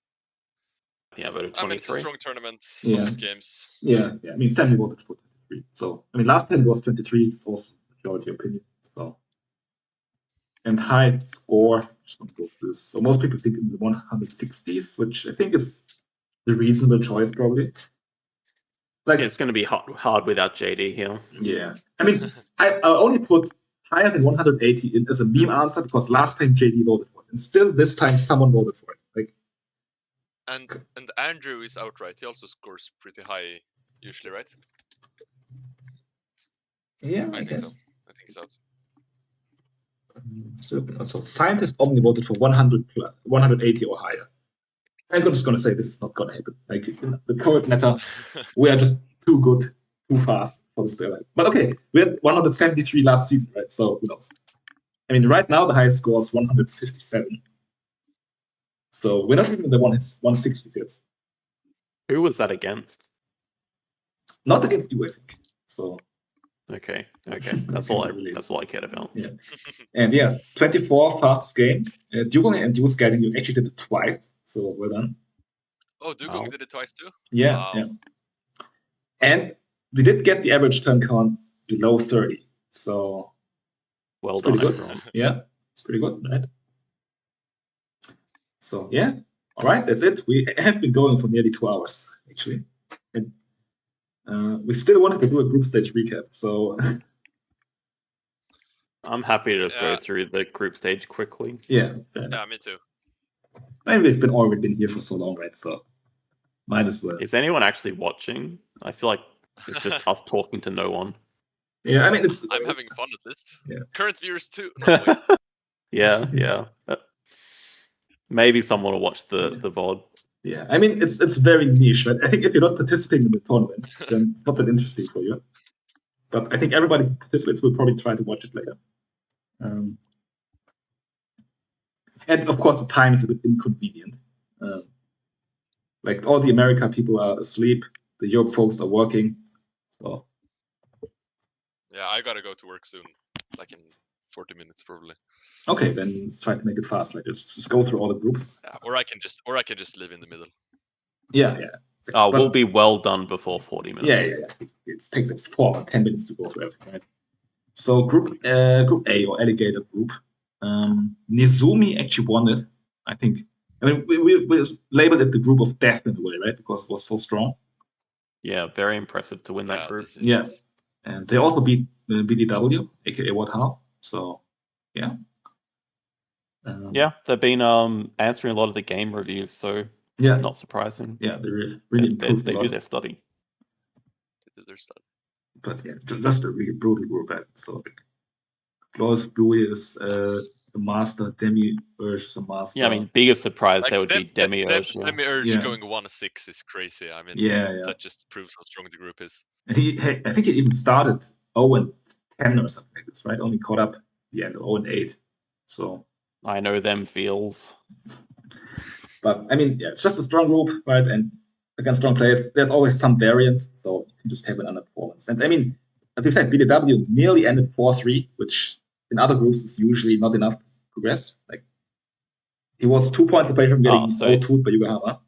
Yeah, I voted 23. I mean, it's a strong tournament. Lots of games. Yeah. I mean, Sammy voted for 23. So I mean, last time it was 23. It's also majority opinion. So. And high score. So most people think in the 160s, which I think is the reasonable choice, probably. Like, it's going to be hard without JD here. Yeah, I mean, I only put higher than 180 in as a meme answer because last time JD voted for it, and still this time someone voted for it. Like, and Andrew is outright. He also scores pretty high usually, right? Yeah, I guess. So. I think he's out. So scientists only voted for 180 or higher. I'm just going to say this is not going to happen. Like, in the current meta, we are just too good, too fast for this to happen. But okay, we had 173 last season, right? So who knows? I mean, right now the highest score is 157. So we're not even in the 160 yet. Who was that against? Not against you, I think. So Okay. That's all I cared about. Yeah. And yeah, 24 fastest game. Dugong and you skälding, you actually did it twice, so well done. Oh, Dugong did it twice too? Yeah, wow. yeah. And we did get the average turn count below 30, so well it's pretty done, good. everyone. Yeah, it's pretty good, right? So yeah, all right, that's it. We have been going for nearly 2 hours, actually. And we still wanted to do a group stage recap, so I'm happy to just go through the group stage quickly. Yeah. Yeah, me too. Maybe we've already been here for so long, right? So might as well. Is anyone actually watching? I feel like it's just us talking to no one. Yeah, I mean, I'm having fun at least. Yeah. Current viewers too. No, wait. Yeah. Maybe someone will watch the VOD. Yeah, I mean, it's very niche, right? I think if you're not participating in the tournament, then it's not that interesting for you. But I think everybody who participates will probably try to watch it later. And of course, the time is a bit inconvenient. Like all the America people are asleep, the Europe folks are working. So Yeah, I gotta go to work soon, like in 40 minutes probably. okay, then let's try to make it fast, right? Just go through all the groups. Yeah, or I can just live in the middle. Yeah. We'll be well done before 40 minutes. Yeah. It takes us 4 or 10 minutes to go through everything, right? So group A or alligator group. Nizumi actually won it, I think. I mean, we labeled it the group of death in a way, right? Because it was so strong. Yeah, very impressive to win that group. Yeah, and they also beat BDW, aka What How. So, yeah. Yeah, they've been answering a lot of the game reviews, so yeah, not surprising. Yeah, they really improved they a lot. do their study. They do their study. But yeah, just a really brutal group. That so like, Klaus Bui is a master, Demi-Urge is a master. Yeah, I mean, biggest surprise like there would be Demi-Urge. Demi-Urge going 1-6 is crazy. I mean, that just proves how strong the group is. And I think he even started 0-10 or something like this, right? Only caught up the end 0-8. So I know them feels. But I mean, yeah, it's just a strong group, right? And against strong players, there's always some variance, so you can just have an underperformance. And I mean, as we said, BDW nearly ended 4-3, which in other groups is usually not enough to progress. Like he was 2 points away from getting 0-2'd by Yokohama.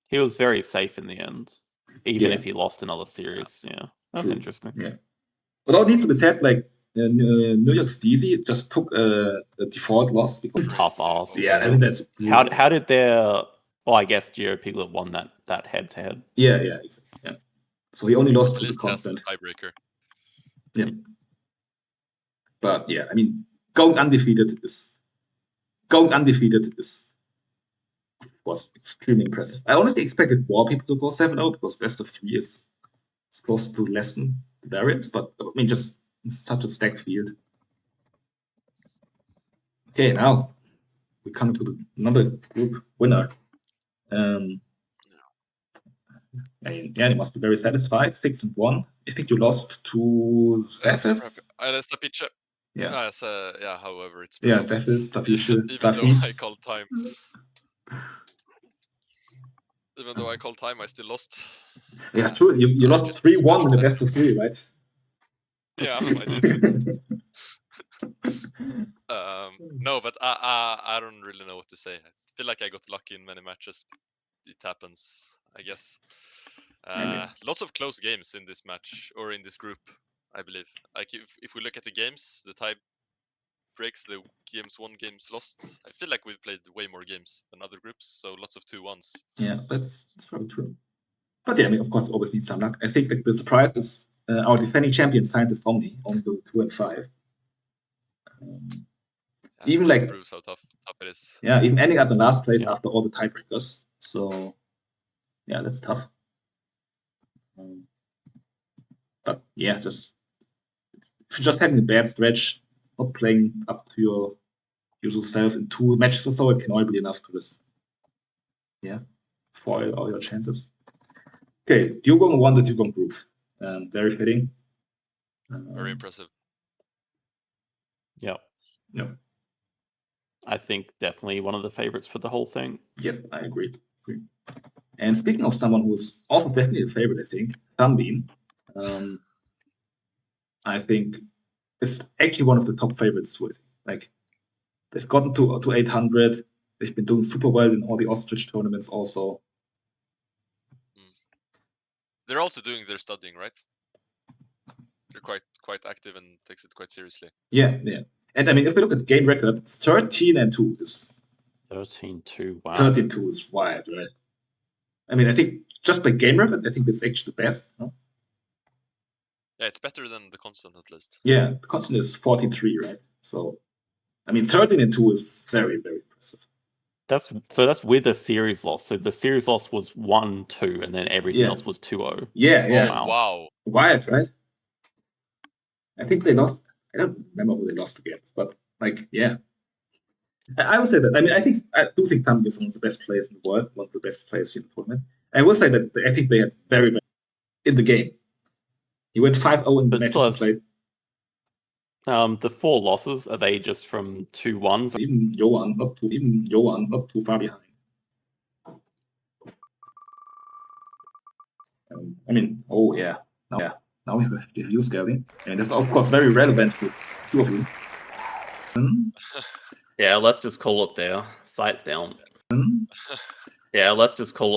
He was very safe in the end, even if he lost another series. Yeah, that's interesting. Yeah, but all needs to be said, like New York Steezy just took a default loss because tough ass. Yeah, I mean that's how did their I guess Geo Piglet won that head to head. Yeah, exactly. Yeah. So he only lost to the constant tiebreaker. Yeah. But yeah, I mean, going undefeated is was extremely impressive. I honestly expected more people to go 7-0 because best of 3 is supposed to lessen the variance, but I mean, just it's such a stacked field. Okay, now we come to the number group winner. I mean, yeah, you must be very satisfied. 6-1. I think you lost to Zephys. That's the picture. Yeah. However it's pronounced. Yeah, Zephys, even though I called time. Even though I called time, I still lost. Yeah, it's true. You lost 3-1 in the best of 3, right? Yeah, I did. No, but I don't really know what to say. I feel like I got lucky in many matches. It happens, I guess. Lots of close games in this match or in this group, I believe. Like if we look at the games, the tie breaks, the games won, games lost. I feel like we've played way more games than other groups, so lots of 2-1s. Yeah, that's probably true. But yeah, I mean, of course, always need some luck. I think that the surprise is our defending champion, Scientist only go 2-5. Even like proves how tough it is. Yeah, even ending at the last place after all the tiebreakers. So yeah, that's tough. But yeah, just having a bad stretch, not playing up to your usual self in 2 matches or so, it can all be enough to just foil all your chances. Okay, Dugong won the Dugong group. Very fitting. Very impressive. Yeah. Yeah. I think definitely one of the favorites for the whole thing. Yep, I agree. And speaking of someone who's also definitely a favorite, I think, Sunbeam. I think, is actually one of the top favorites to it. Like, they've gotten to 800. They've been doing super well in all the Ostrich tournaments also. They're also doing their studying, right? They're quite active and takes it quite seriously. Yeah. And I mean, if we look at game record, 13-2 is 13-2. Wow. 13-2 is wild, right? I mean, I think just by game record, I think it's actually the best. No? Yeah, it's better than the constant at least. Yeah, the constant is 43, right? So, I mean, 13-2 is very, very impressive. That's with a series loss. So the series loss was 1-2, and then everything else was 2-0. Yeah. Oh, wow. Wild, right? I think they lost. I don't remember who they lost against, but like, yeah. I would say that. I mean, I do think Tam is one of the best players in the world, one of the best players in the tournament. I will say that I think they had very, very in the game. He went 5-0 in the matches he played. The 4 losses, are they just from 2-1s? Even Johan not too far behind. I mean, now we have the view scaling, and it's of course very relevant for two of you. Yeah, let's just call it there. Sights down. Yeah, let's just call it